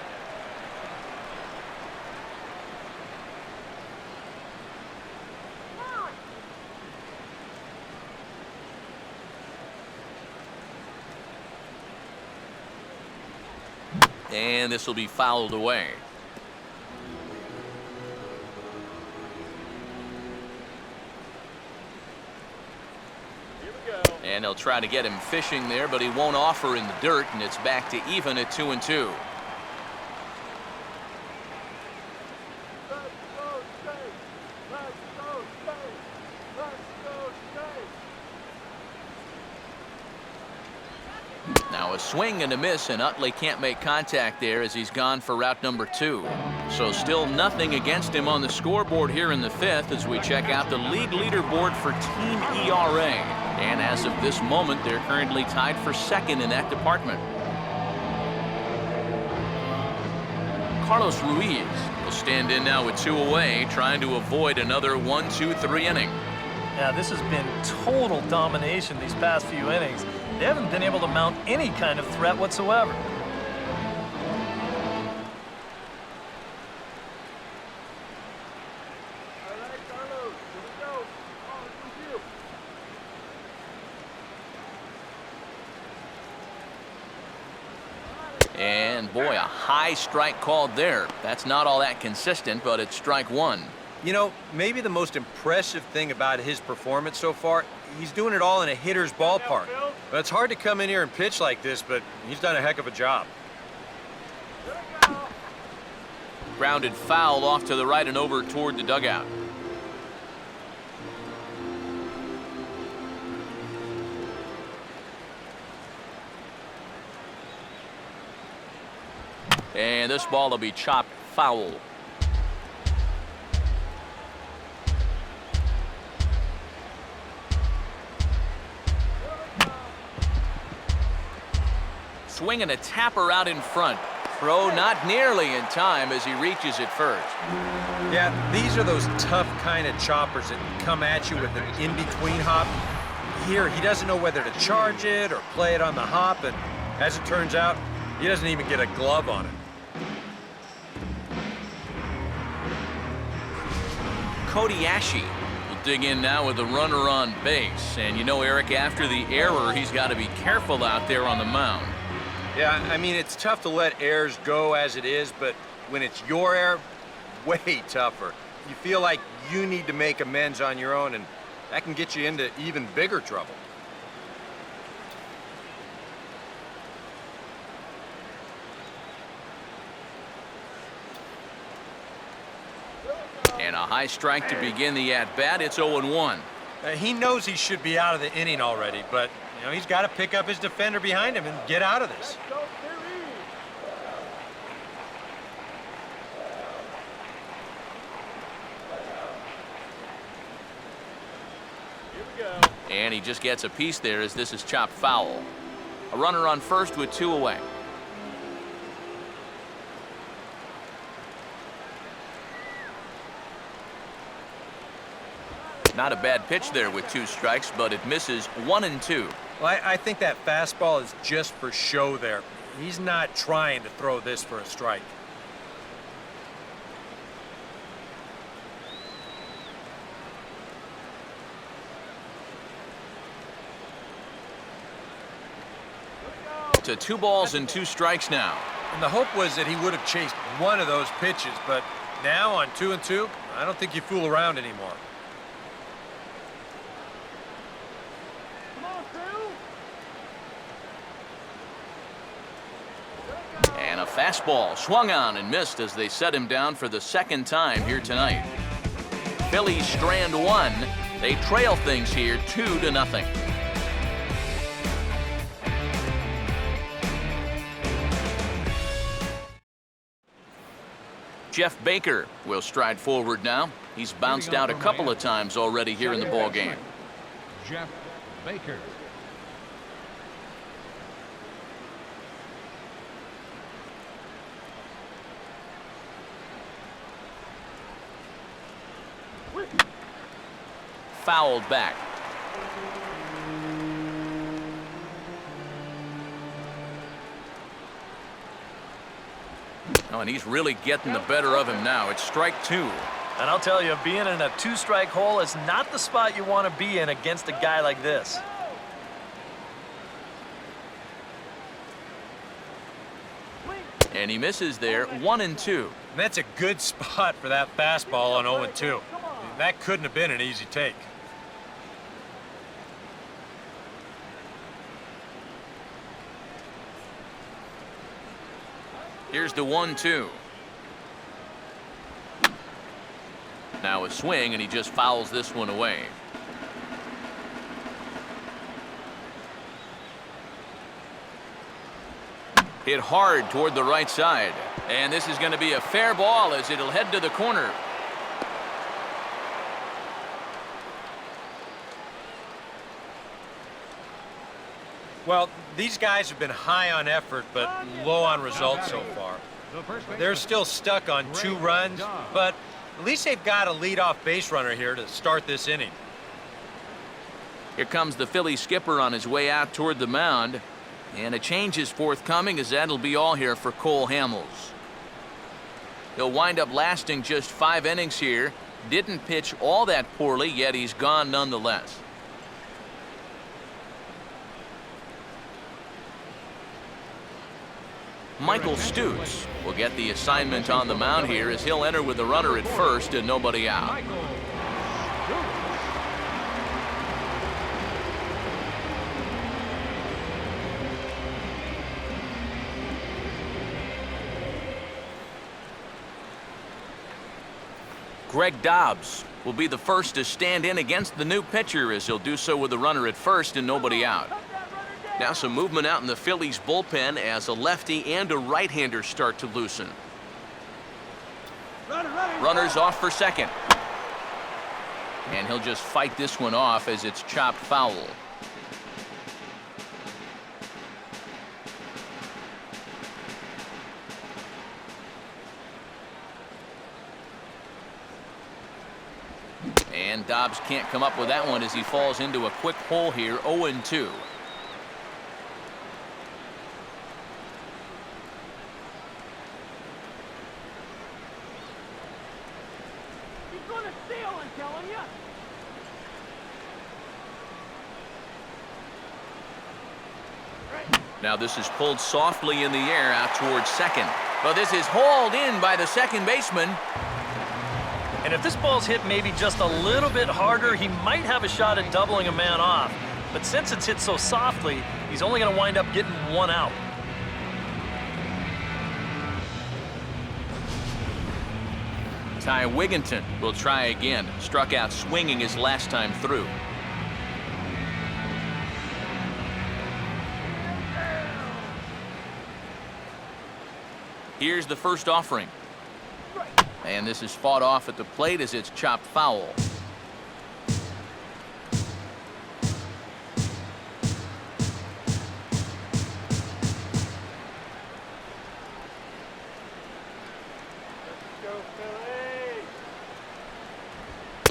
And this will be fouled away. And they'll try to get him fishing there, but he won't offer in the dirt, and it's back to even at 2-2. Now a swing and a miss, and Utley can't make contact there as he's gone for route number 2. So still nothing against him on the scoreboard here in the 5th as we check out the league leaderboard for team ERA. And as of this moment, they're currently tied for 2nd in that department. Carlos Ruiz will stand in now with 2 away, trying to avoid another 1-2-3 inning. Yeah, this has been total domination these past few innings. They haven't been able to mount any kind of threat whatsoever. And boy, a high strike called there. That's not all that consistent, but it's strike one. You know, maybe the most impressive thing about his performance so far, he's doing it all in a hitter's ballpark. But it's hard to come in here and pitch like this, but he's done a heck of a job. Grounded foul off to the right and over toward the dugout. And this ball will be chopped foul. Swinging a tapper out in front. Throw not nearly in time as he reaches it first. Yeah, these are those tough kind of choppers that come at you with an in-between hop. Here, he doesn't know whether to charge it or play it on the hop, and as it turns out, he doesn't even get a glove on it. Cody Ashe will dig in now with a runner on base. And you know, Eric, after the error, he's got to be careful out there on the mound. Yeah, I mean, it's tough to let errors go as it is, but when it's your error, way tougher. You feel like you need to make amends on your own, and that can get you into even bigger trouble. And a high strike to begin the at-bat. It's 0-1. He knows he should be out of the inning already, but you know, he's got to pick up his defender behind him and get out of this. And he just gets a piece there as this is chopped foul. A runner on first with 2 away. Not a bad pitch there with 2 strikes, but it misses 1 and 2. Well, I think that fastball is just for show there. He's not trying to throw this for a strike. To 2 balls and 2 strikes now. And the hope was that he would have chased one of those pitches, but now on 2 and 2, I don't think you fool around anymore. And a fastball swung on and missed as they set him down for the 2nd time here tonight. Phillies strand 1. They trail things here 2-0. Jeff Baker will stride forward now. He's bounced out a couple of times already here in the ball game. Jeff Baker. Fouled back. Oh, and he's really getting the better of him now. It's strike 2. And I'll tell you, being in a 2-strike hole is not the spot you want to be in against a guy like this. And he misses there, 1 and 2. And that's a good spot for that fastball on 0 and 2. That couldn't have been an easy take. Here's the 1-2. Now a swing, and he just fouls this one away. Hit hard toward the right side. And this is going to be a fair ball as it'll head to the corner. Well, these guys have been high on effort, but low on results so far. They're still stuck on 2 runs, but at least they've got a leadoff base runner here to start this inning. Here comes the Philly skipper on his way out toward the mound. And a change is forthcoming as that'll be all here for Cole Hamels. He'll wind up lasting just 5 innings here. Didn't pitch all that poorly, yet he's gone nonetheless. Michael Stutes will get the assignment on the mound here as he'll enter with the runner at first and nobody out. Greg Dobbs will be the first to stand in against the new pitcher as he'll do so with the runner at first and nobody out. Now some movement out in the Phillies bullpen as a lefty and a right-hander start to loosen. Runners off for second. And he'll just fight this one off as it's chopped foul. And Dobbs can't come up with that one as he falls into a quick hole here, 0-2. He's going to steal, I'm telling you. Now this is pulled softly in the air out towards second. But this is hauled in by the second baseman. And if this ball's hit maybe just a little bit harder, he might have a shot at doubling a man off. But since it's hit so softly, he's only going to wind up getting one out. Ty Wigginton will try again. Struck out swinging his last time through. Here's the first offering. And this is fought off at the plate as it's chopped foul.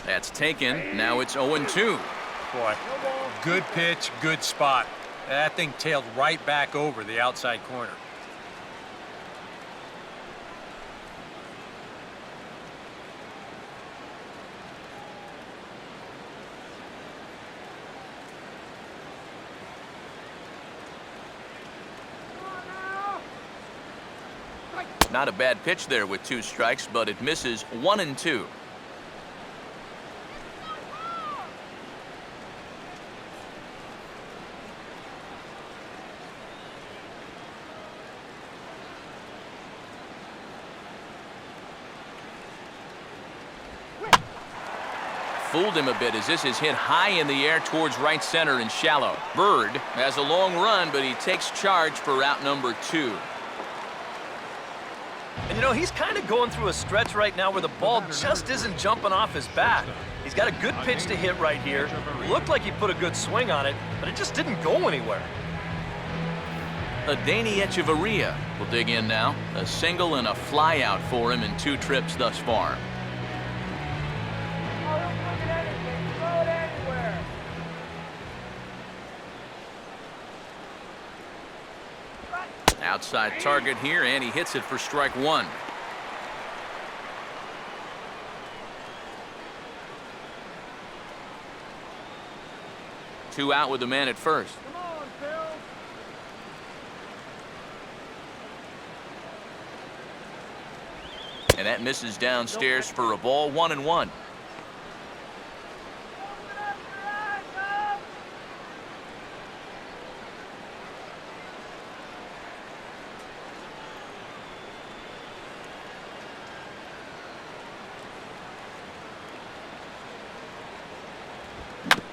That's taken. Now it's 0-2. Boy, good pitch, good spot. That thing tailed right back over the outside corner. Not a bad pitch there with 2 strikes, but it misses 1-2. Fooled him a bit as this is hit high in the air towards right center and shallow. Bird has a long run, but he takes charge for out number 2. And you know, he's kind of going through a stretch right now where the ball just isn't jumping off his bat. He's got a good pitch to hit right here. Looked like he put a good swing on it, but it just didn't go anywhere. Adeiny Echeverria will dig in now. A single and a fly out for him in 2 trips thus far. Oh, don't look at anything. Throw it anywhere. Outside target here, and he hits it for strike 1. Two out with the man at first. Come on, Phil. And that misses downstairs for a ball, 1-1.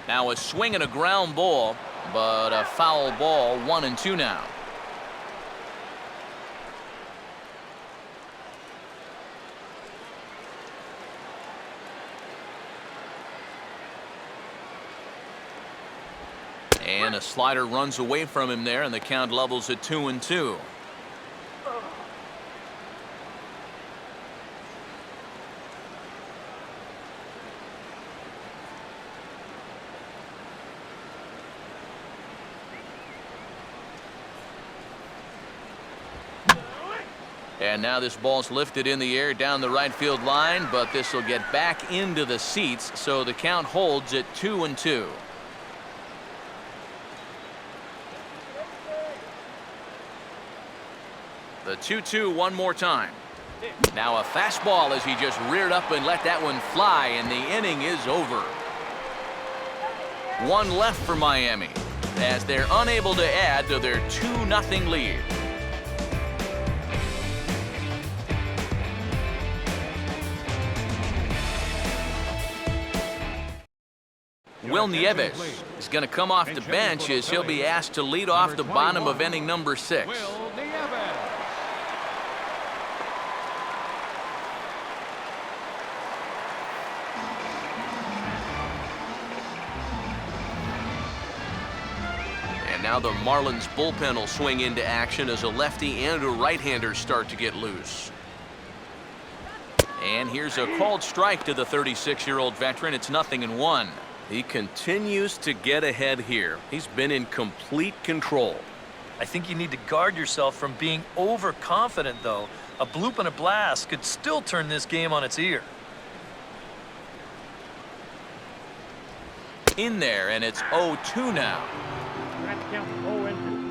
Now a swing and a ground ball, but a foul ball, 1-2 now. And a slider runs away from him there, and the count levels at 2-2. And now this ball's lifted in the air down the right field line, but this will get back into the seats, so the count holds at 2-2. The 2-2 one more time. Now a fastball as he just reared up and let that one fly, and the inning is over. One left for Miami as they're unable to add to their 2-0 lead. Will Nieves is going to come off the bench as he'll be asked to lead off the bottom of inning number 6. Will Nieves. And now the Marlins bullpen will swing into action as a lefty and a right-hander start to get loose. And here's a called strike to the 36-year-old veteran. It's 0-1. He continues to get ahead here. He's been in complete control. I think you need to guard yourself from being overconfident, though. A bloop and a blast could still turn this game on its ear. In there, and it's 0-2 now. That counts 0-2.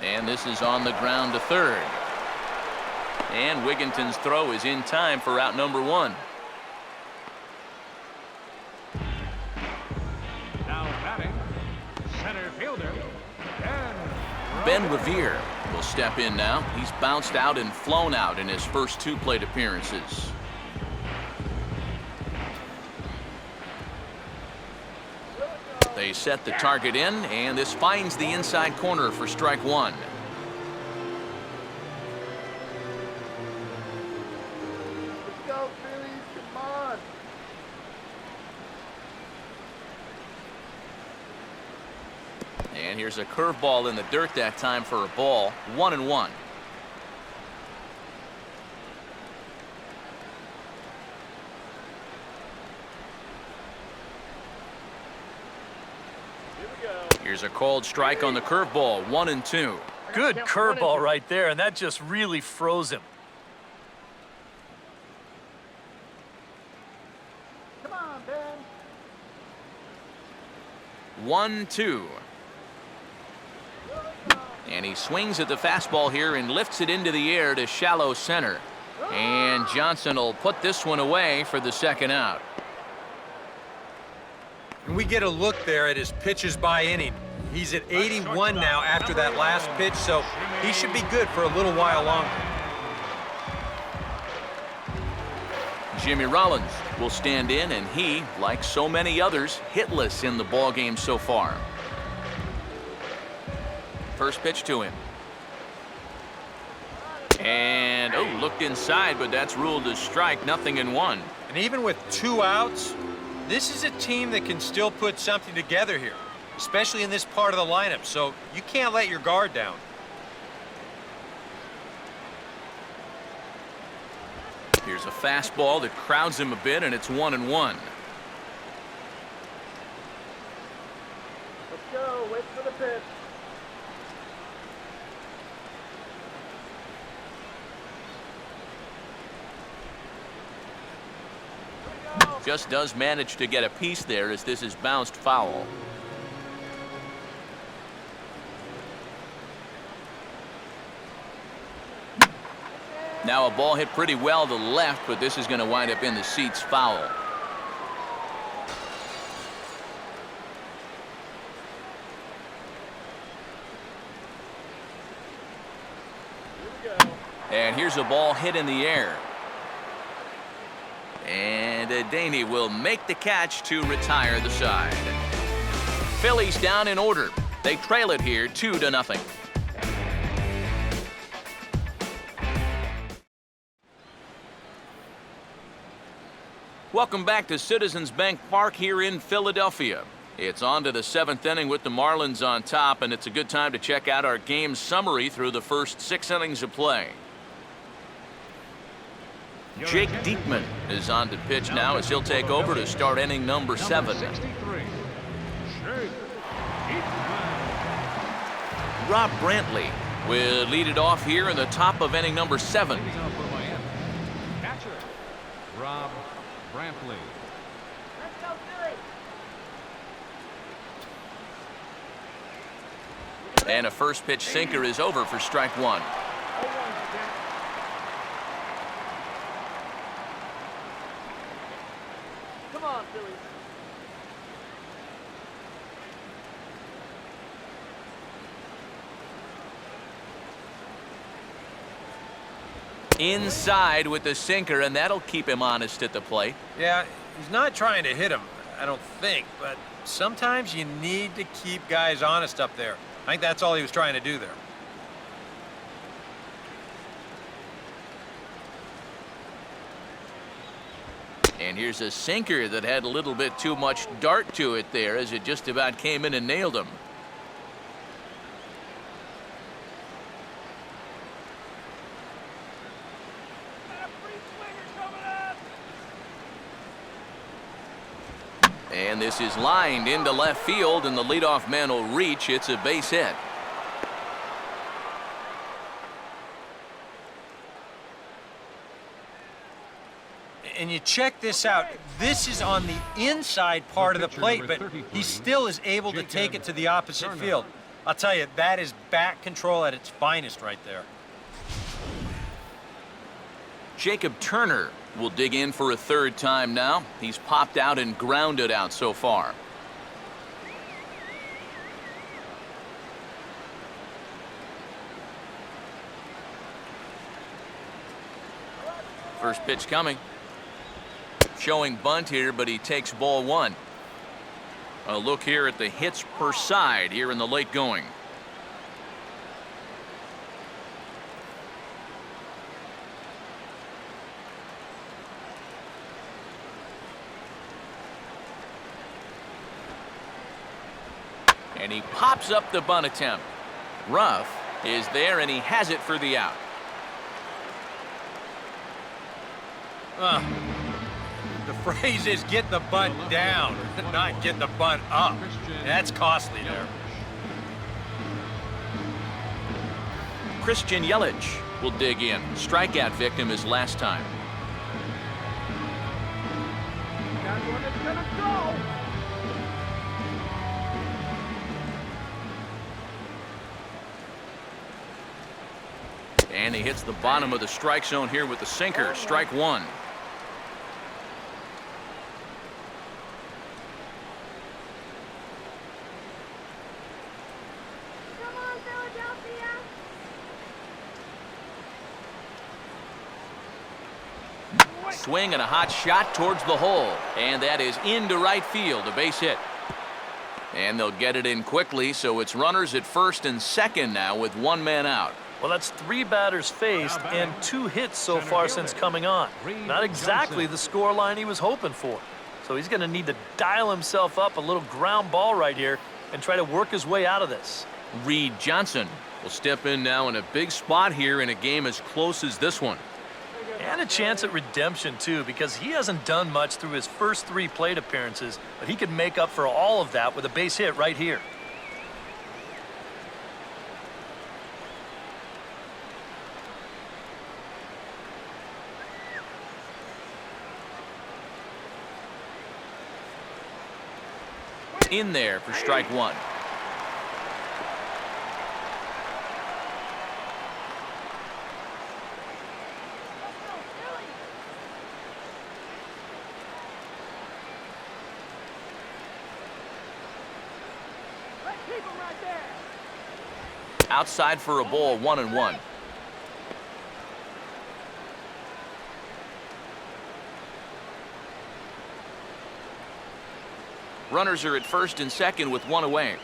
And this is on the ground to third. And Wigginton's throw is in time for out number 1. Now batting, center fielder, Ben Revere will step in now. He's bounced out and flown out in his first 2 plate appearances. They set the target in, and this finds the inside corner for strike 1. Let's go, Phillies. Come on. And here's a curveball in the dirt that time for a ball. 1-1. Here's a called strike on the curveball. 1-2. Good curveball right there, and that just really froze him. Come on, Ben. 1-2. And he swings at the fastball here and lifts it into the air to shallow center. And Johnson will put this one away for the second out. And we get a look there at his pitches by inning. He's at 81 now after that last pitch, so he should be good for a little while longer. Jimmy Rollins will stand in, and he, like so many others, hitless in the ballgame so far. First pitch to him. And, oh, looked inside, but that's ruled a strike. 0-1. And even with 2 outs, this is a team that can still put something together here, especially in this part of the lineup, so you can't let your guard down. Here's a fastball that crowds him a bit, and it's 1-1. Let's go. Wait for the pitch. Just does manage to get a piece there as this is bounced foul. Now a ball hit pretty well to the left, but this is going to wind up in the seats foul. And here's a ball hit in the air. And Daney will make the catch to retire the side. Phillies down in order. They trail it here 2-0. Welcome back to Citizens Bank Park here in Philadelphia. It's on to the 7th inning with the Marlins on top, and it's a good time to check out our game summary through the first 6 innings of play. Jake Diekman is on to pitch now as he'll take over to start inning number 7. Rob Brantley will lead it off here in the top of inning number 7. Rob Brantley. Let's go, Philly. And a first pitch sinker is over for strike one. Come on, Philly. Inside with the sinker, and that'll keep him honest at the plate. Yeah, he's not trying to hit him, I don't think, but sometimes you need to keep guys honest up there. I think that's all he was trying to do there. And here's a sinker that had a little bit too much dart to it there as it just about came in and nailed him. Got a free swinger coming up. And this is lined into left field, and the leadoff man will reach. It's a base hit. And you check this out. This is on the inside part of the plate, but he still is able to take it to the opposite field. I'll tell you, that is bat control at its finest right there. Jacob Turner will dig in for a third time now. He's popped out and grounded out so far. First pitch coming. Showing bunt here, but he takes ball one. A look here at the hits per side here in the late going. And he pops up the bunt attempt. Ruff is there, and he has it for the out. The phrase is get the bunt down, not get the bunt up. That's costly there. Christian Yelich will dig in. Strikeout victim his last time. That one is gonna go. And he hits the bottom of the strike zone here with the sinker. Strike one. Come on, Philadelphia. Swing and a hot shot towards the hole. And that is into right field, a base hit. And they'll get it in quickly, so it's runners at first and second now with one man out. Well, that's 3 batters faced and 2 hits so far since coming on. Not exactly the score line he was hoping for. So he's going to need to dial himself up a little ground ball right here and try to work his way out of this. Reed Johnson will step in now in a big spot here in a game as close as this one. And a chance at redemption, too, because he hasn't done much through his first 3 plate appearances, but he can make up for all of that with a base hit right here. In there for strike one. Let's keep him right there. Outside for a ball, 1-1. Runners are at first and second with one away.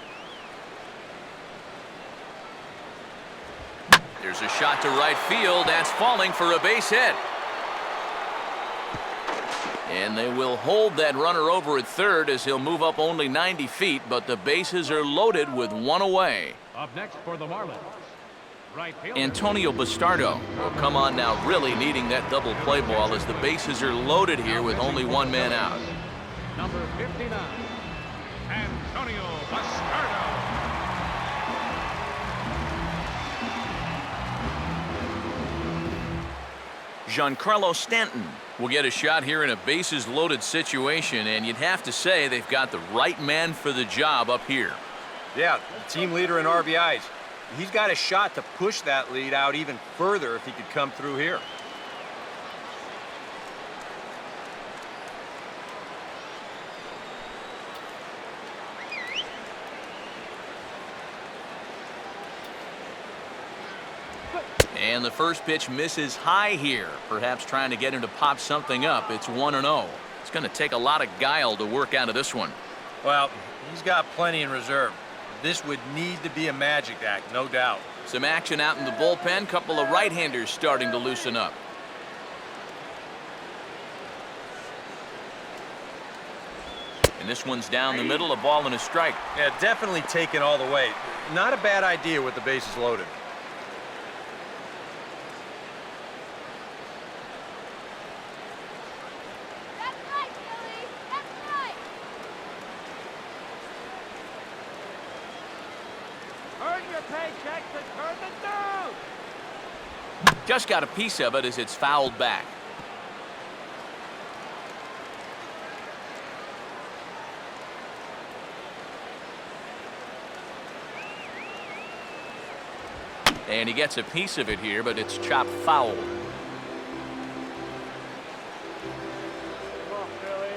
There's a shot to right field. That's falling for a base hit. And they will hold that runner over at third as he'll move up only 90 feet, but the bases are loaded with one away. Up next for the Marlins, right fielder Antonio Bastardo will come on now, really needing that double play ball as the bases are loaded here with only one man out. number 59, Antonio Bastardo. Giancarlo Stanton We'll get a shot here in a bases-loaded situation, and you'd have to say they've got the right man for the job up here. Yeah, team leader in RBIs. He's got a shot to push that lead out even further if he could come through here. And the first pitch misses high here, perhaps trying to get him to pop something up. It's 1-0. It's going to take a lot of guile to work out of this one. Well, he's got plenty in reserve. This would need to be a magic act, no doubt. Some action out in the bullpen. Couple of right-handers starting to loosen up. And this one's down the middle, a ball and a strike. Yeah, definitely taken all the way. Not a bad idea with the bases loaded. That's right, Billy. That's right. Earn your paychecks and turn the down. Just got a piece of it as it's fouled back. And he gets a piece of it here, but it's chopped foul. Come on, Billy.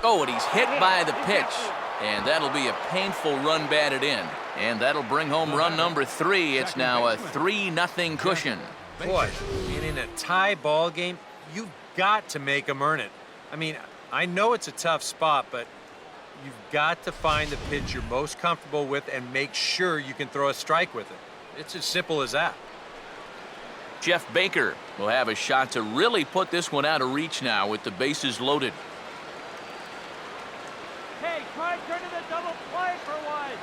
Oh, and he's hit by the pitch. And that'll be a painful run batted in. And that'll bring home run number 3. It's now a 3-0 cushion. Boy, and in a tie ball game, you've got to make them earn it. I mean, I know it's a tough spot, but you've got to find the pitch you're most comfortable with and make sure you can throw a strike with it. It's as simple as that. Jeff Baker will have a shot to really put this one out of reach now with the bases loaded. Hey, try and turn to the double play for once.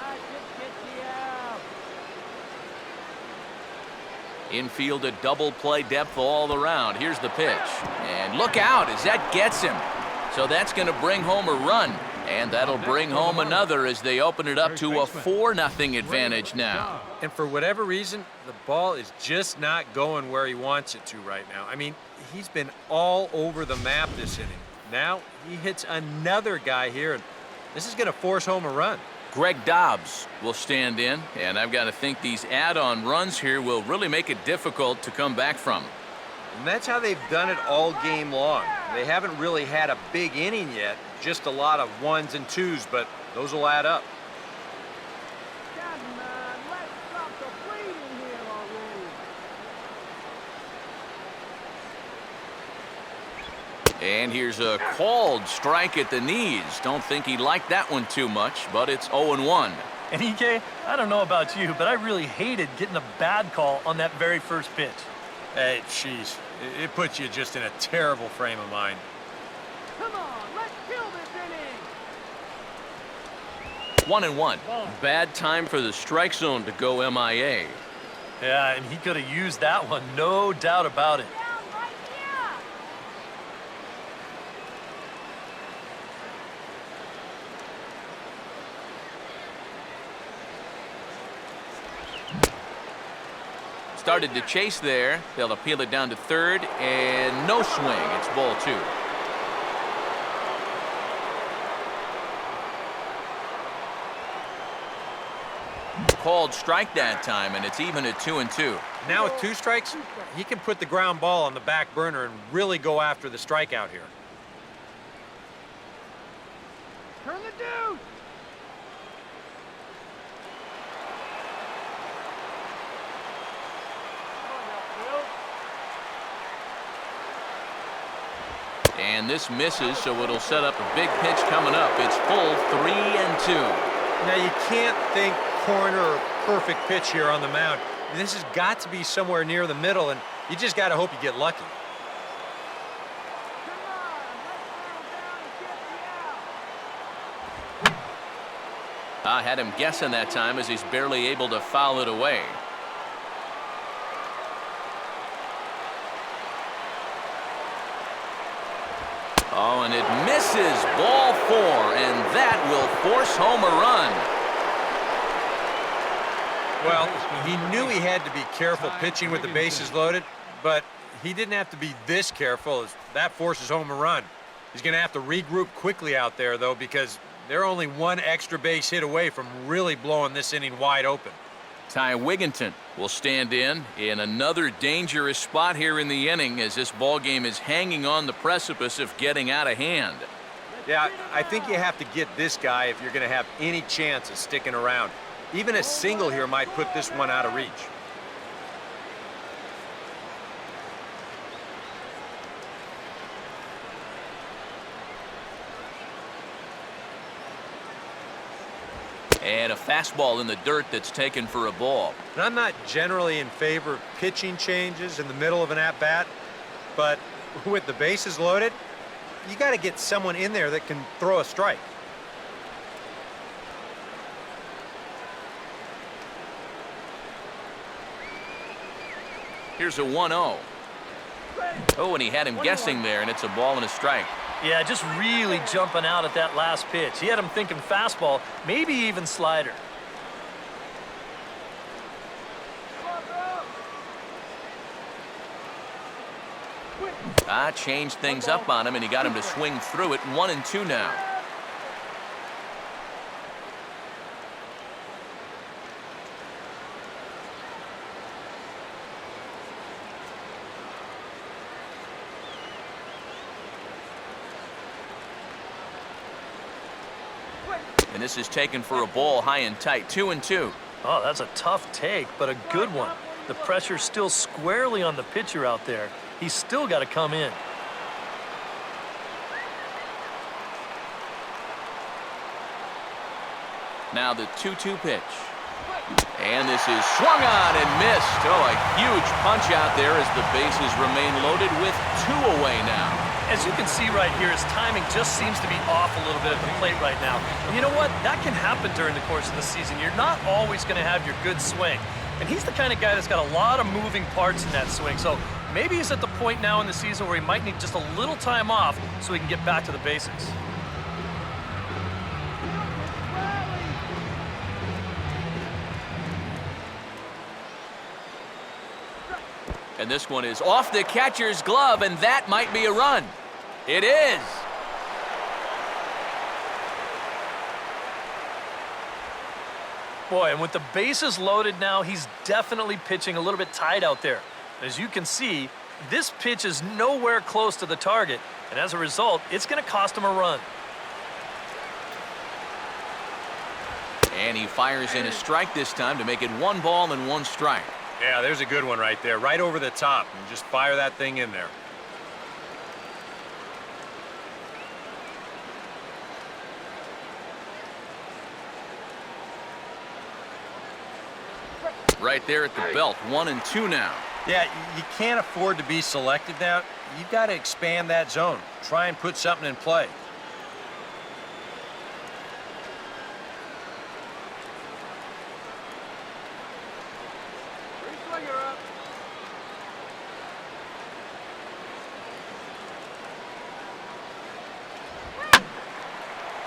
I just get you out. Infield a double play depth all around. Here's the pitch. And look out as that gets him. So that's going to bring home a run. And that'll bring home another as they open it up to a 4-0 advantage now. And for whatever reason, the ball is just not going where he wants it to right now. I mean, he's been all over the map this inning. Now he hits another guy here, and this is going to force home a run. Greg Dobbs will stand in, and I've got to think these add-on runs here will really make it difficult to come back from. And that's how they've done it all game long. They haven't really had a big inning yet, just a lot of 1s and 2s, but those will add up. Come on, let's stop the bleeding here already. And here's a called strike at the knees. Don't think he liked that one too much, but it's 0-1. And EK, I don't know about you, but I really hated getting a bad call on that very first pitch. Hey, jeez, it puts you just in a terrible frame of mind. Come on, let's kill this inning. 1-1. Bad time for the strike zone to go MIA. Yeah, and he could have used that one, no doubt about it. Down right here. Started to chase there. They'll appeal it down to third, and no swing. It's ball 2. Called strike that time, and it's even at 2-2. Now with 2 strikes, he can put the ground ball on the back burner and really go after the strikeout here. Turn the deuce. And this misses, so it'll set up a big pitch coming up. It's full 3-2. Now you can't think corner or perfect pitch here on the mound. This has got to be somewhere near the middle, and you just got to hope you get lucky. Come on, let's settle down and get you out. I had him guessing that time as he's barely able to foul it away. Oh, and it misses. Ball 4, and that will force home a run. Well, he knew he had to be careful pitching with the bases loaded, but he didn't have to be this careful, as that forces home a run. He's going to have to regroup quickly out there, though, because they're only one extra base hit away from really blowing this inning wide open. Ty Wigginton will stand in another dangerous spot here in the inning as this ball game is hanging on the precipice of getting out of hand. Yeah, I think you have to get this guy if you're going to have any chance of sticking around. Even a single here might put this one out of reach. And a fastball in the dirt that's taken for a ball. And I'm not generally in favor of pitching changes in the middle of an at-bat, but with the bases loaded, you got to get someone in there that can throw a strike. Here's a 1-0. Oh, and he had him guessing there, and it's a ball and a strike. Yeah, just really jumping out at that last pitch. He had him thinking fastball, maybe even slider. Changed things up on him, and he got him to swing through it. 1-2 now. And this is taken for a ball high and tight. 2-2. Oh, that's a tough take, but a good one. The pressure's still squarely on the pitcher out there. He's still got to come in. Now the 2-2 pitch. And this is swung on and missed. Oh, a huge punch out there as the bases remain loaded with 2 away now. As you can see right here, his timing just seems to be off a little bit at the plate right now. And you know what? That can happen during the course of the season. You're not always going to have your good swing. And he's the kind of guy that's got a lot of moving parts in that swing. So maybe he's at the point now in the season where he might need just a little time off so he can get back to the basics. And this one is off the catcher's glove, and that might be a run. It is. Boy, and with the bases loaded now, he's definitely pitching a little bit tight out there. As you can see, this pitch is nowhere close to the target, and as a result, it's going to cost him a run. And he fires in a strike this time to make it 1 ball and 1 strike. Yeah, there's a good one right there, right over the top, and just fire that thing in there. Right there at the belt. 1-2 now. Yeah, you can't afford to be selected now. You've got to expand that zone. Try and put something in play.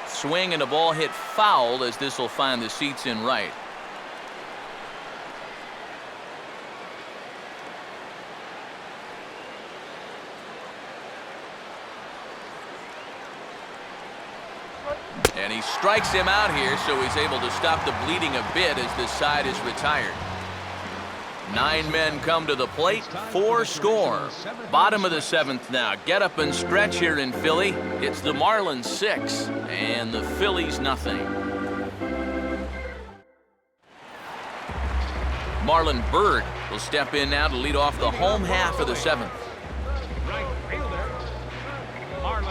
Swing and a ball hit foul as this will find the seats in right. And he strikes him out here, so he's able to stop the bleeding a bit as this side is retired. 9 men come to the plate, 4 score. Bottom of the 7th now. Get up and stretch here in Philly. It's the Marlins 6 and the Phillies nothing. Marlon Byrd will step in now to lead off the home half of the 7th. Right fielder, Marlon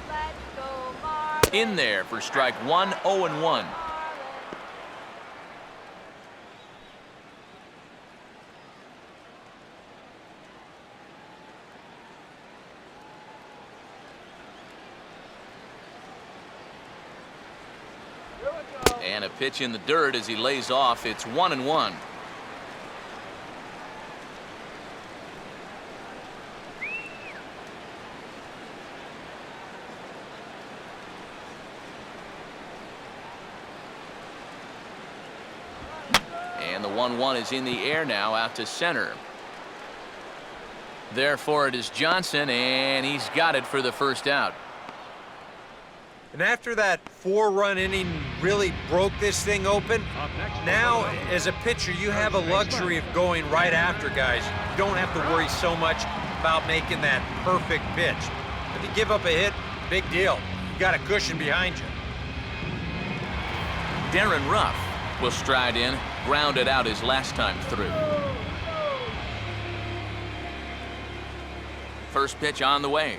Let's go, Marlins. In there for strike 1, 0-1. And a pitch in the dirt as he lays off. It's 1-1. And the 1-1 is in the air now out to center. Therefore, it is Johnson, and he's got it for the first out. And after that 4-run inning really broke this thing open, now as a pitcher you have a luxury of going right after guys. You don't have to worry so much about making that perfect pitch. If you give up a hit, big deal. You got a cushion behind you. Darren Ruff will stride in, grounded out his last time through. First pitch on the way.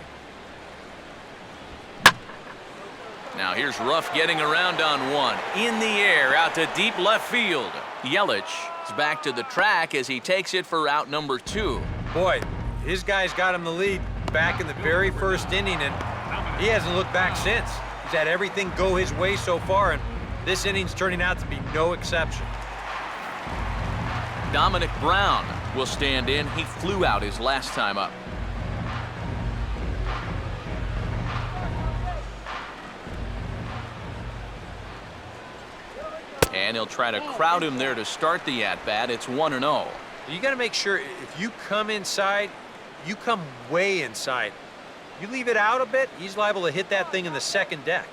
Now here's Ruff getting around on one. In the air, out to deep left field. Yelich is back to the track as he takes it for out number 2. Boy, his guys got him the lead back in the very first inning, and he hasn't looked back since. He's had everything go his way so far, and this inning's turning out to be no exception. Dominic Brown will stand in. He flew out his last time up. And he'll try to crowd him there to start the at-bat. It's 1-0. You got to make sure if you come inside, you come way inside. You leave it out a bit, he's liable to hit that thing in the second deck.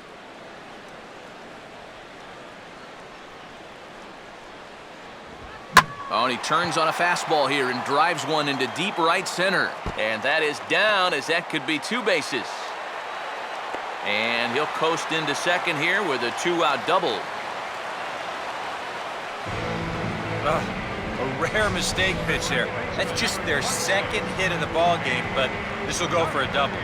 Oh, and he turns on a fastball here and drives one into deep right center. And that is down, as that could be 2 bases. And he'll coast into second here with a 2-out double. A rare mistake pitch there. That's just their second hit of the ball game, but this will go for a double.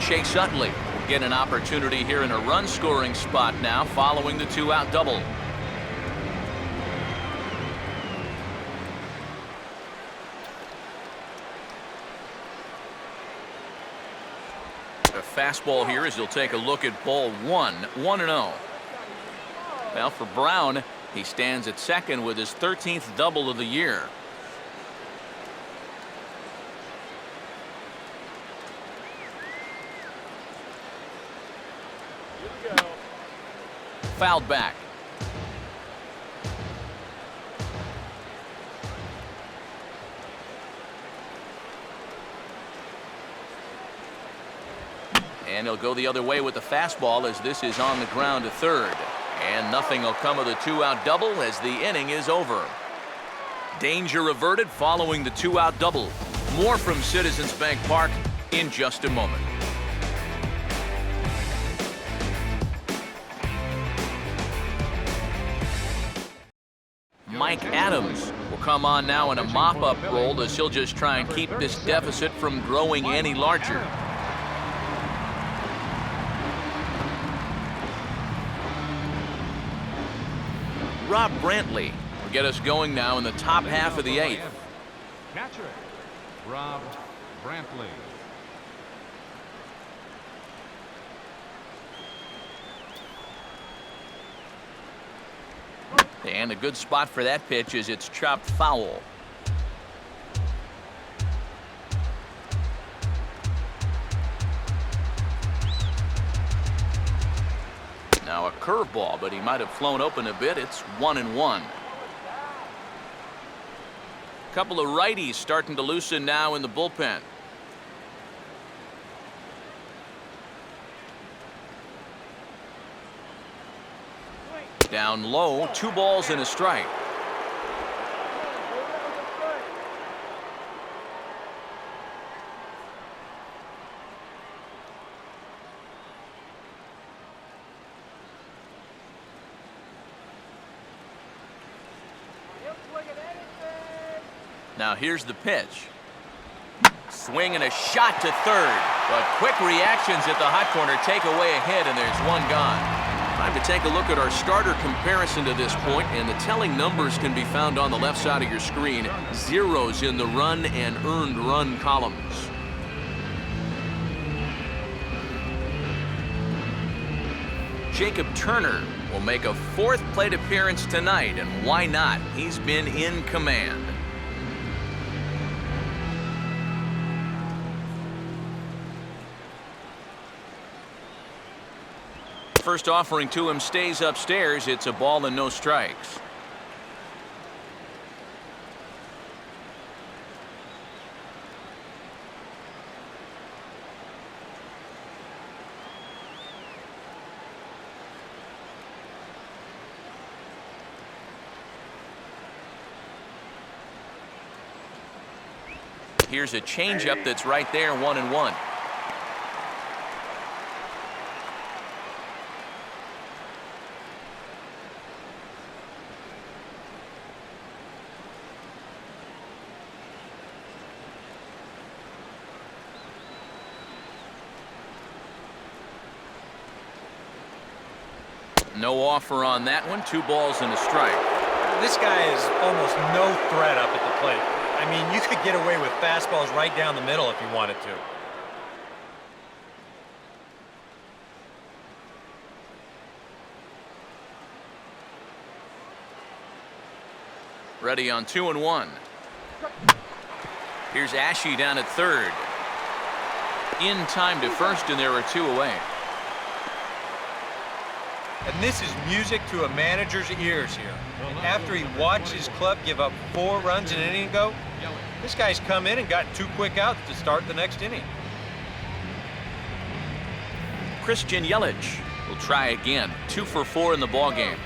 Chase Utley will get an opportunity here in a run-scoring spot now following the 2-out double. A fastball here as he'll take a look at ball 1, 1-0. Well, for Brown, he stands at second with his 13th double of the year. Fouled back. And he'll go the other way with the fastball as this is on the ground to third. And nothing will come of the 2-out double as the inning is over. Danger averted following the 2-out double. More from Citizens Bank Park in just a moment. Mike Adams will come on now in a mop-up role as he'll just try and keep this deficit from growing any larger. Rob Brantley will get us going now in the top half of the 8th. Catcher, Rob Brantley. And a good spot for that pitch is it's chopped foul. Now a curveball, but he might have flown open a bit. It's 1-1. Couple of righties starting to loosen now in the bullpen. Down low, 2 balls and a strike. Now here's the pitch. Swing and a shot to third. But quick reactions at the hot corner take away a hit, and there's one gone. Time to take a look at our starter comparison to this point, and the telling numbers can be found on the left side of your screen. Zeros in the run and earned run columns. Jacob Turner will make a 4th plate appearance tonight, and why not? He's been in command. first offering to him stays upstairs. It's a ball and no strikes. Here's a changeup that's right there, 1-1. No offer on that one. 2 balls and a strike. This guy is almost no threat up at the plate. I mean, you could get away with fastballs right down the middle if you wanted to. Ready on 2-1. Here's Ashe down at third. In time to first, and there are 2 away. And this is music to a manager's ears here. And after he watched his club give up 4 runs in an inning ago, this guy's come in and got 2 quick outs to start the next inning. Christian Yelich will try again. 2 for 4 in the ballgame.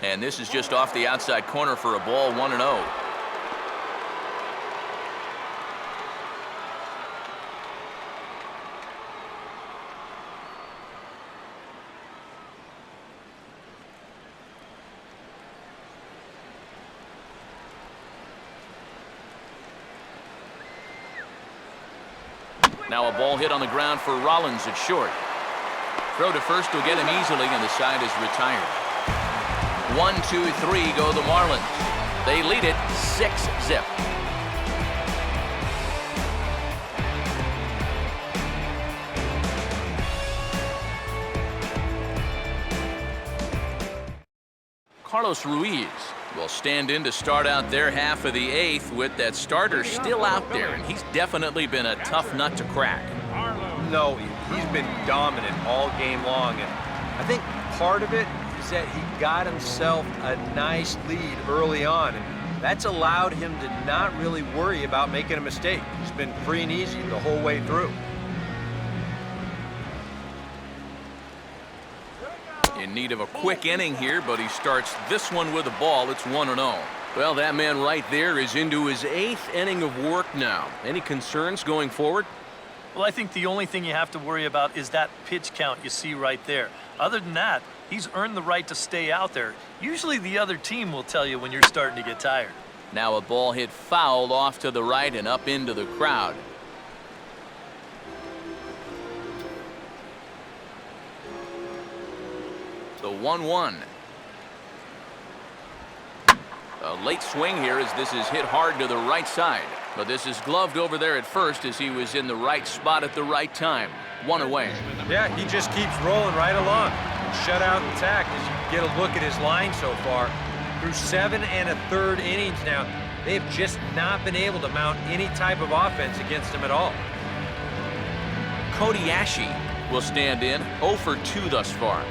And this is just off the outside corner for a ball, 1-0. Now a ball hit on the ground for Rollins at short. Throw to first will get him easily, and the side is retired. 1, 2, 3 go the Marlins. They lead it 6-zip. Carlos Ruiz will stand in to start out their half of the 8th with that starter still out there, and he's definitely been a tough nut to crack. No, he's been dominant all game long, and I think part of it is that he got himself a nice lead early on, and that's allowed him to not really worry about making a mistake. He's been free and easy the whole way through. In need of a quick inning here, but he starts this one with a ball. It's 1-0. Well, that man right there is into his 8th inning of work now. Any concerns going forward? Well, I think the only thing you have to worry about is that pitch count you see right there. Other than that, he's earned the right to stay out there. Usually the other team will tell you when you're starting to get tired. Now a ball hit foul off to the right and up into the crowd. The 1-1. A late swing here as this is hit hard to the right side. But this is gloved over there at first as he was in the right spot at the right time. 1 away. Yeah, he just keeps rolling right along. Shutout intact as you get a look at his line so far. Through 7 1/3 innings now, they've just not been able to mount any type of offense against him at all. Cody Ashe will stand in, 0 for 2 thus far.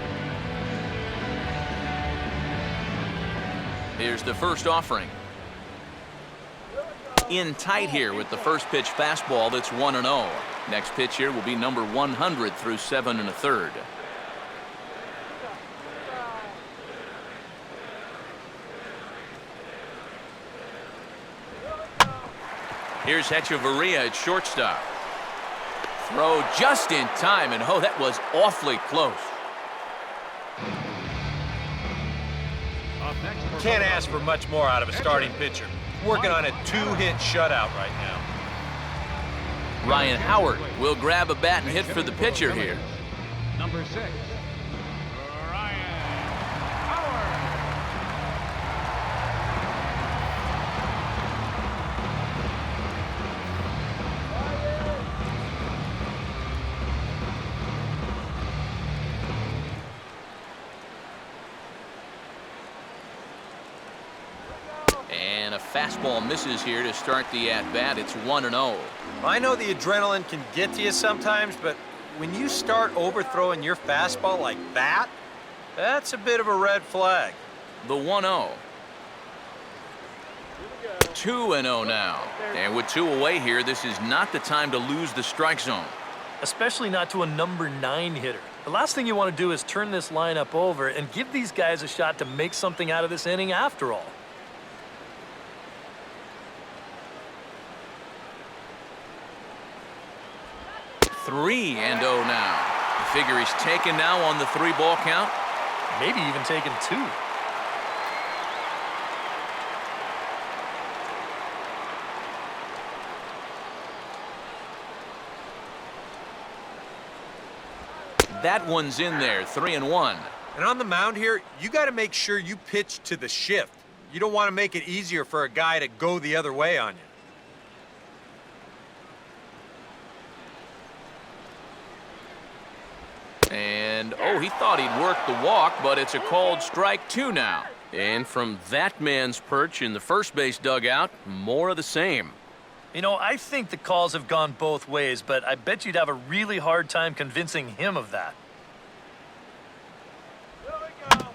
Here's the first offering. In tight here with the first pitch fastball. That's 1-0. Next pitch here will be number 100 through 7 1/3. Here's Hechavarria at shortstop. Throw just in time, and oh, that was awfully close. Can't ask for much more out of a starting pitcher. Working on a 2-hit shutout right now. Ryan Howard will grab a bat and hit for the pitcher here. Number 6, Ryan Howard. fastball misses here to start the at-bat. It's 1-0. I know the adrenaline can get to you sometimes, but when you start overthrowing your fastball like that, that's a bit of a red flag. The 1-0. 2-0 now. And with 2 away here, this is not the time to lose the strike zone. Especially not to a number 9 hitter. The last thing you want to do is turn this lineup over and give these guys a shot to make something out of this inning after all. Three and 0 now. You figure he's taken now on the 3-ball count. Maybe even taking 2. That one's in there, 3-1. And on the mound here, you got to make sure you pitch to the shift. You don't want to make it easier for a guy to go the other way on you. And, oh, he thought he'd worked the walk, but it's a called strike 2 now. And from that man's perch in the first base dugout, more of the same. You know, I think the calls have gone both ways, but I bet you'd have a really hard time convincing him of that.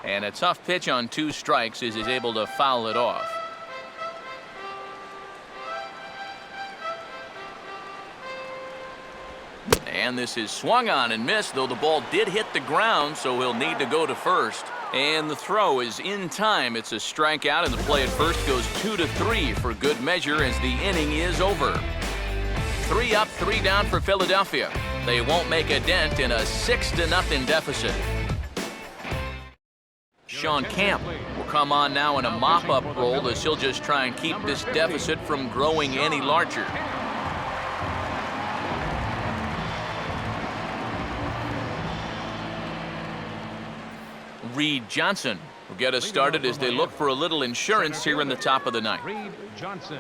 And a tough pitch on 2 strikes as he's able to foul it off. And this is swung on and missed, though the ball did hit the ground, so he'll need to go to first. And the throw is in time. It's a strikeout, and the play at first goes 2-3 for good measure as the inning is over. 3 up, 3 down for Philadelphia. They won't make a dent in a 6-0 deficit. Sean Camp will come on now in a mop-up role as he'll just try and keep this deficit from growing any larger. Reed Johnson will get us started as they look for a little insurance here in the top of the ninth. Reed Johnson.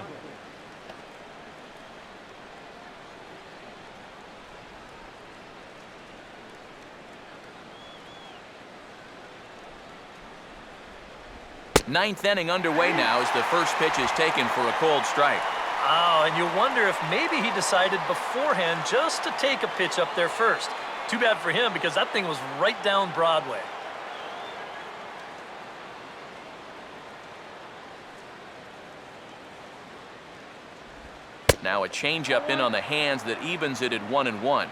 Ninth inning underway now as the first pitch is taken for a called strike. Oh, and you wonder if maybe he decided beforehand just to take a pitch up there first. Too bad for him because that thing was right down Broadway. Now a changeup in on the hands that evens it at 1-1.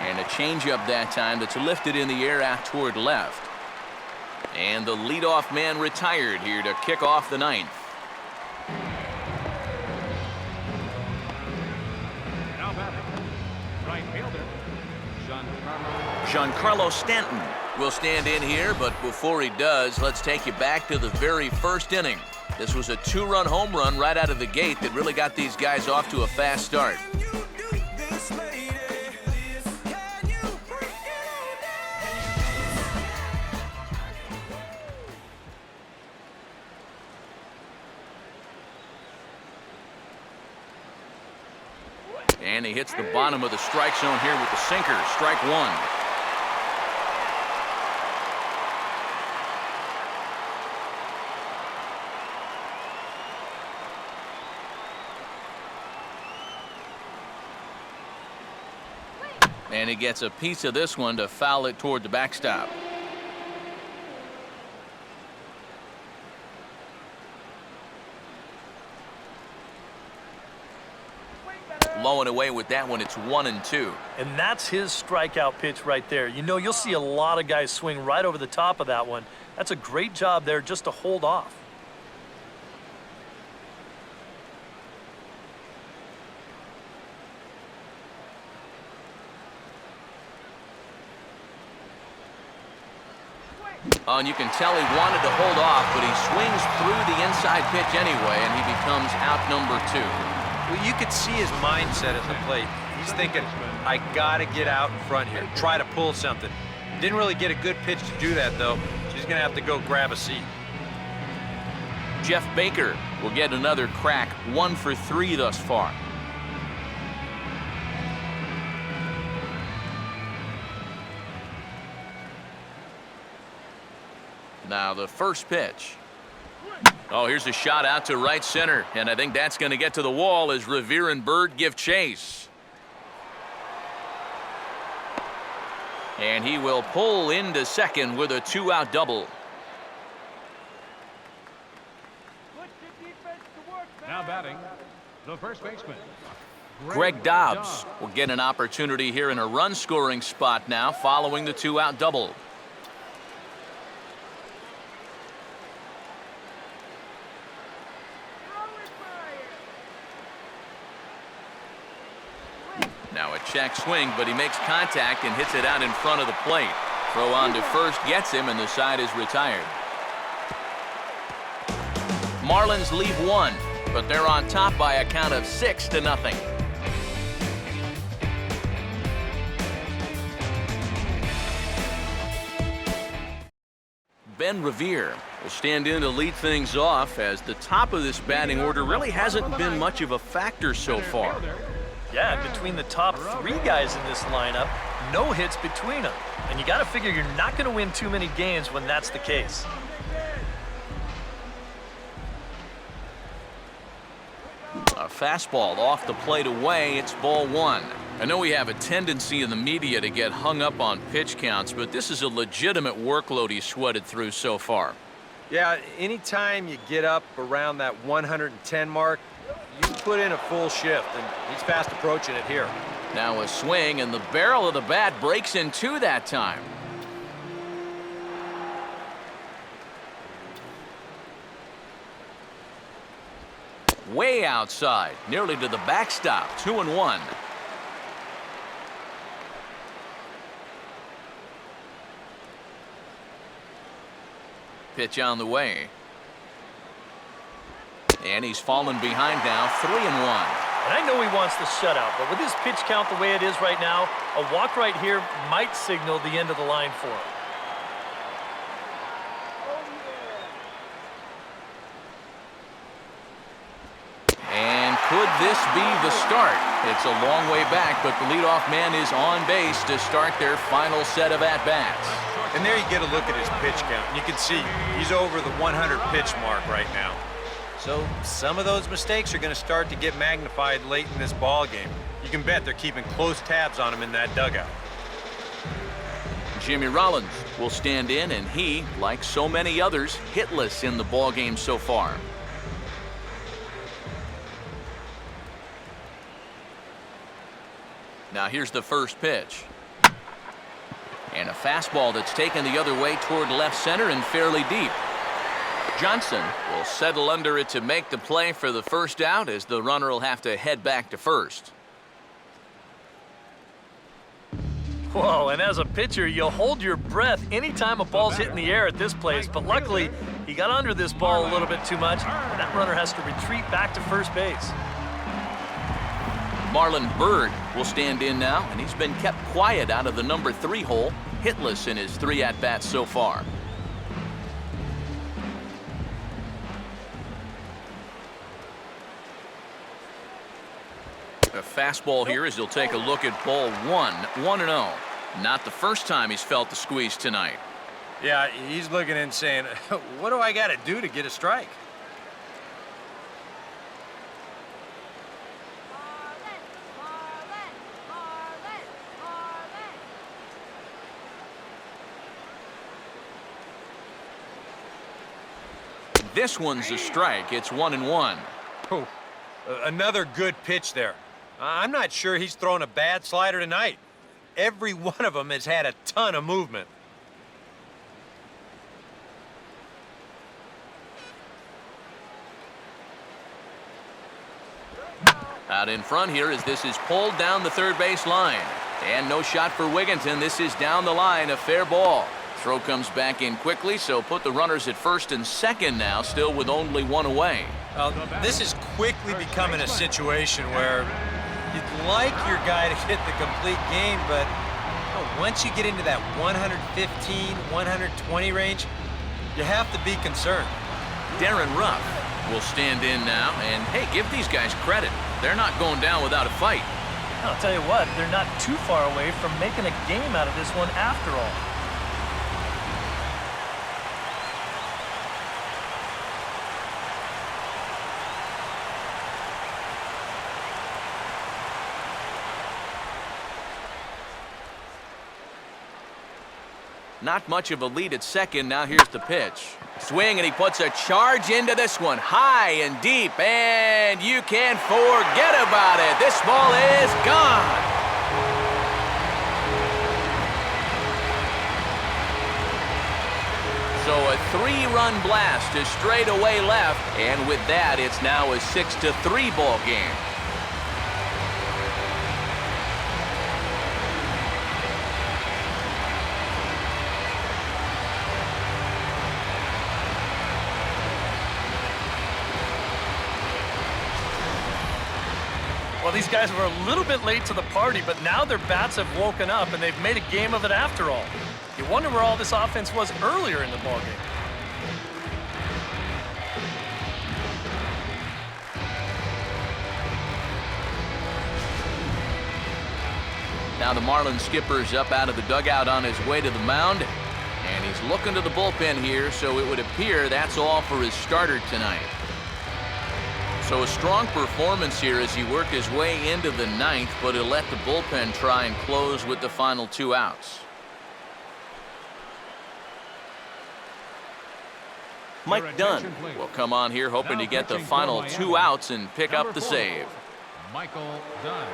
And a changeup that time that's lifted in the air out toward left. And the leadoff man retired here to kick off the ninth. Now batting, right fielder, Giancarlo Stanton will stand in here, but before he does, let's take you back to the very first inning. This was a 2-run home run right out of the gate that really got these guys off to a fast start. And he hits the bottom of the strike zone here with the sinker. Strike 1. And he gets a piece of this one to foul it toward the backstop. Low and away with that one. It's 1-2. And that's his strikeout pitch right there. You know, you'll see a lot of guys swing right over the top of that one. That's a great job there just to hold off. Oh, and you can tell he wanted to hold off, but he swings through the inside pitch anyway, and he becomes out number 2. Well, you could see his mindset at the plate. He's thinking, I gotta get out in front here, try to pull something. Didn't really get a good pitch to do that, though, so he's gonna have to go grab a seat. Jeff Baker will get another crack, 1 for 3 thus far. Now the first pitch. Oh, here's a shot out to right center, and I think that's going to get to the wall as Revere and Bird give chase. And he will pull into second with a 2-out double. Put your defense to work, man. Now batting, the first baseman. Greg Dobbs will get an opportunity here in a run-scoring spot now following the 2-out double. Now a check swing, but he makes contact and hits it out in front of the plate. Throw on to first gets him, and the side is retired. Marlins leave 1, but they're on top by a count of 6-0. Ben Revere will stand in to lead things off, as the top of this batting order really hasn't been much of a factor so far. Yeah, and between the top 3 guys in this lineup, no hits between them. And you got to figure you're not going to win too many games when that's the case. A fastball off the plate away. It's ball 1. I know we have a tendency in the media to get hung up on pitch counts, but this is a legitimate workload he's sweated through so far. Yeah, anytime you get up around that 110 mark, you put in a full shift, and he's fast approaching it here. Now a swing, and the barrel of the bat breaks in 2 that time. Way outside, nearly to the backstop, 2-1. Pitch on the way. And he's fallen behind now, 3-1. And I know he wants the shutout, but with his pitch count the way it is right now, a walk right here might signal the end of the line for him. And could this be the start? It's a long way back, but the leadoff man is on base to start their final set of at-bats. And there you get a look at his pitch count. You can see he's over the 100 pitch mark right now. So some of those mistakes are going to start to get magnified late in this ball game. You can bet they're keeping close tabs on him in that dugout. Jimmy Rollins will stand in, and he, like so many others, hitless in the ball game so far. Now here's the first pitch. And a fastball that's taken the other way toward left center and fairly deep. Johnson will settle under it to make the play for the first out, as the runner will have to head back to first. Whoa, and as a pitcher, you'll hold your breath anytime a ball's hit in the air at this place, but luckily, he got under this ball a little bit too much, and that runner has to retreat back to first base. Marlon Byrd will stand in now, and he's been kept quiet out of the number 3 hole, hitless in his 3 at-bats so far. A fastball here as he'll take a look at ball 1, 1-0. Not the first time he's felt the squeeze tonight. Yeah, he's looking in saying, what do I got to do to get a strike? This one's a strike. It's 1-1. Oh, another good pitch there. I'm not sure he's thrown a bad slider tonight. Every one of them has had a ton of movement. Out in front here as this is pulled down the third base line. And no shot for Wigginton. This is down the line, a fair ball. Throw comes back in quickly, so put the runners at first and second now, still with only 1 away. This is quickly becoming a situation where you'd like your guy to hit the complete game, but once you get into that 115, 120 range, you have to be concerned. Darren Ruff will stand in now. And, hey, give these guys credit. They're not going down without a fight. I'll tell you what, they're not too far away from making a game out of this one after all. Not much of a lead at second. Now here's the pitch. Swing, and he puts a charge into this one. High and deep, and you can't forget about it. This ball is gone. So a 3-run blast to straightaway left, and with that, it's now a 6-3 ball game. Well, these guys were a little bit late to the party, but now their bats have woken up, and they've made a game of it after all. You wonder where all this offense was earlier in the ballgame. Now the Marlins skipper's up out of the dugout on his way to the mound, and he's looking to the bullpen here, so it would appear that's all for his starter tonight. So a strong performance here as he worked his way into the 9th, but he'll let the bullpen try and close with the final 2 outs. Mike Dunn will come on here hoping to get the final 2 outs and pick up the save. Michael Dunn.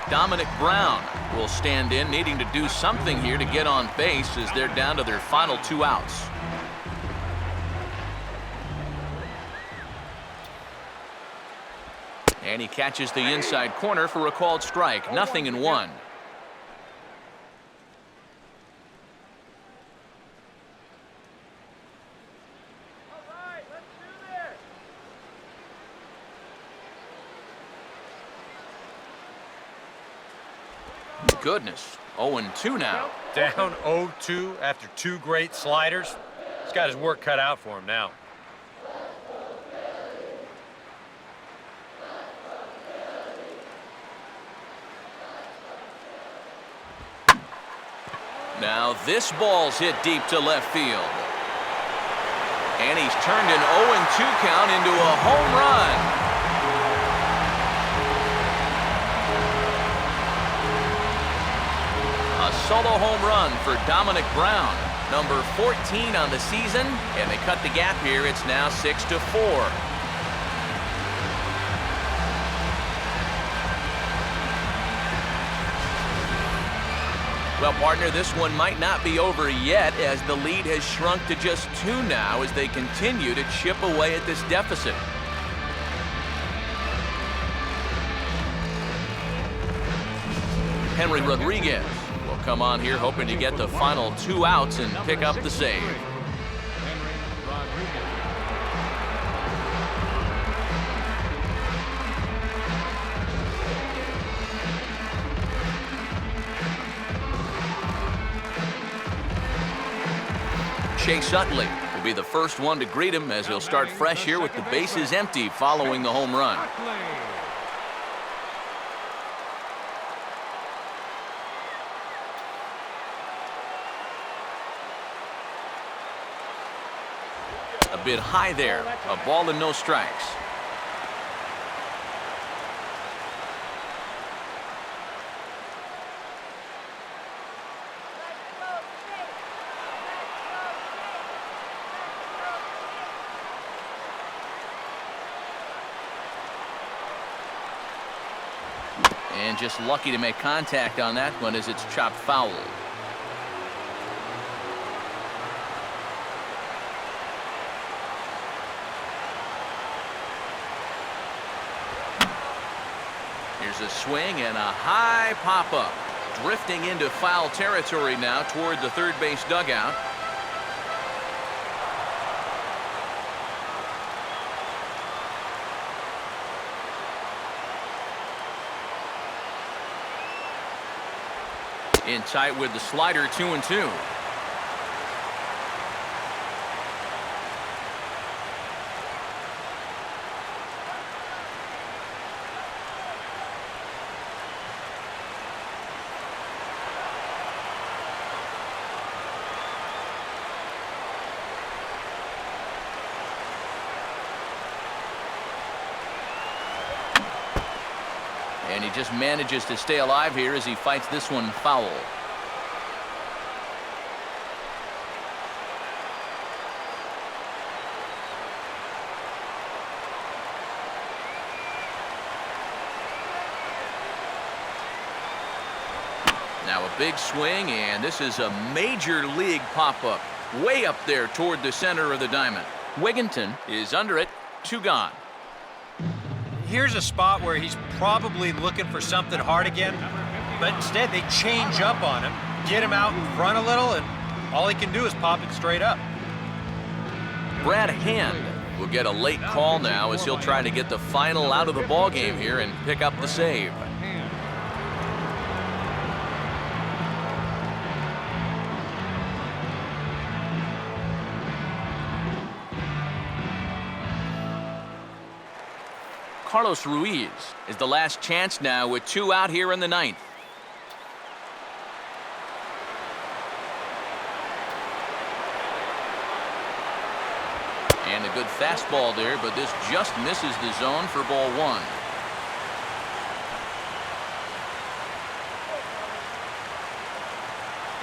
Dominic Brown will stand in, needing to do something here to get on base as they're down to their final 2 outs. And he catches the inside corner for a called strike. 0-1. Goodness, 0-2 now. Down 0-2 after 2 great sliders. He's got his work cut out for him now. Now this ball's hit deep to left field. And he's turned an 0-2 count into a home run. A solo home run for Dominic Brown, number 14 on the season, and they cut the gap here. It's now 6-4. Well, partner, this one might not be over yet as the lead has shrunk to just 2 now as they continue to chip away at this deficit. Henry Rodriguez will come on here hoping to get the final 2 outs and pick up the save. Chase Utley will be the first one to greet him as he'll start fresh here with the bases empty following the home run. A bit high there, a ball and no strikes. And just lucky to make contact on that one as it's chopped foul. Here's a swing and a high pop-up. Drifting into foul territory now toward the third base dugout. In tight with the slider, 2-2. And he just manages to stay alive here as he fights this one foul. Now a big swing, and this is a major league pop-up. Way up there toward the center of the diamond. Wigginton is under it, 2 gone. Here's a spot where he's probably looking for something hard again, but instead they change up on him, get him out in front a little, and all he can do is pop it straight up. Brad Hand will get a late call now as he'll try to get the final out of the ball game here and pick up the save. Carlos Ruiz is the last chance now with 2 out here in the 9th. And a good fastball there, but this just misses the zone for ball 1.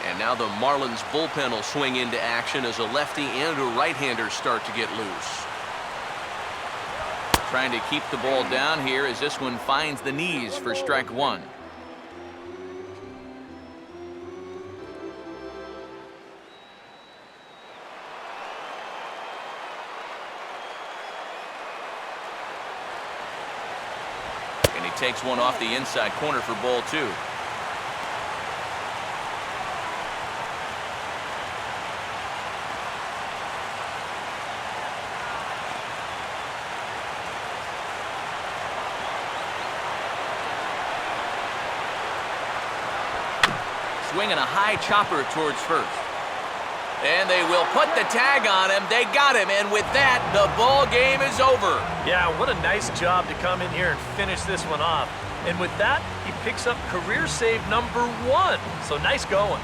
And now the Marlins bullpen will swing into action as a lefty and a right-hander start to get loose. Trying to keep the ball down here as this one finds the knees for strike 1. And he takes one off the inside corner for ball 2. Swinging a high chopper towards first. And they will put the tag on him. They got him, and with that, the ball game is over. Yeah, what a nice job to come in here and finish this one off. And with that, he picks up career save number 1. So nice going.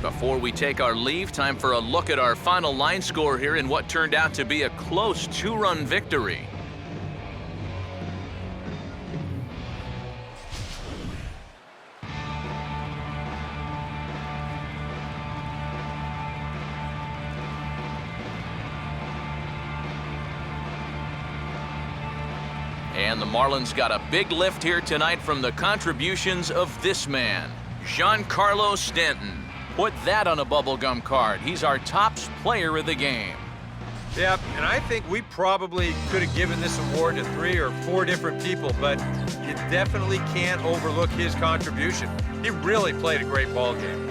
Before we take our leave, time for a look at our final line score here in what turned out to be a close 2-run victory. And the Marlins got a big lift here tonight from the contributions of this man, Giancarlo Stanton. Put that on a bubblegum card. He's our top player of the game. Yeah, and I think we probably could have given this award to 3 or 4 different people, but you definitely can't overlook his contribution. He really played a great ball game.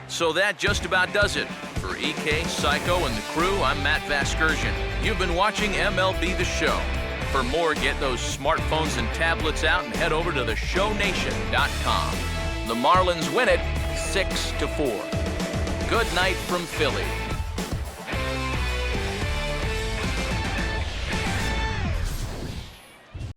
So that just about does it. For EK, Psycho, and the crew, I'm Matt Vasgersian. You've been watching MLB The Show. For more, get those smartphones and tablets out and head over to theshownation.com. The Marlins win it 6-4. Good night from Philly.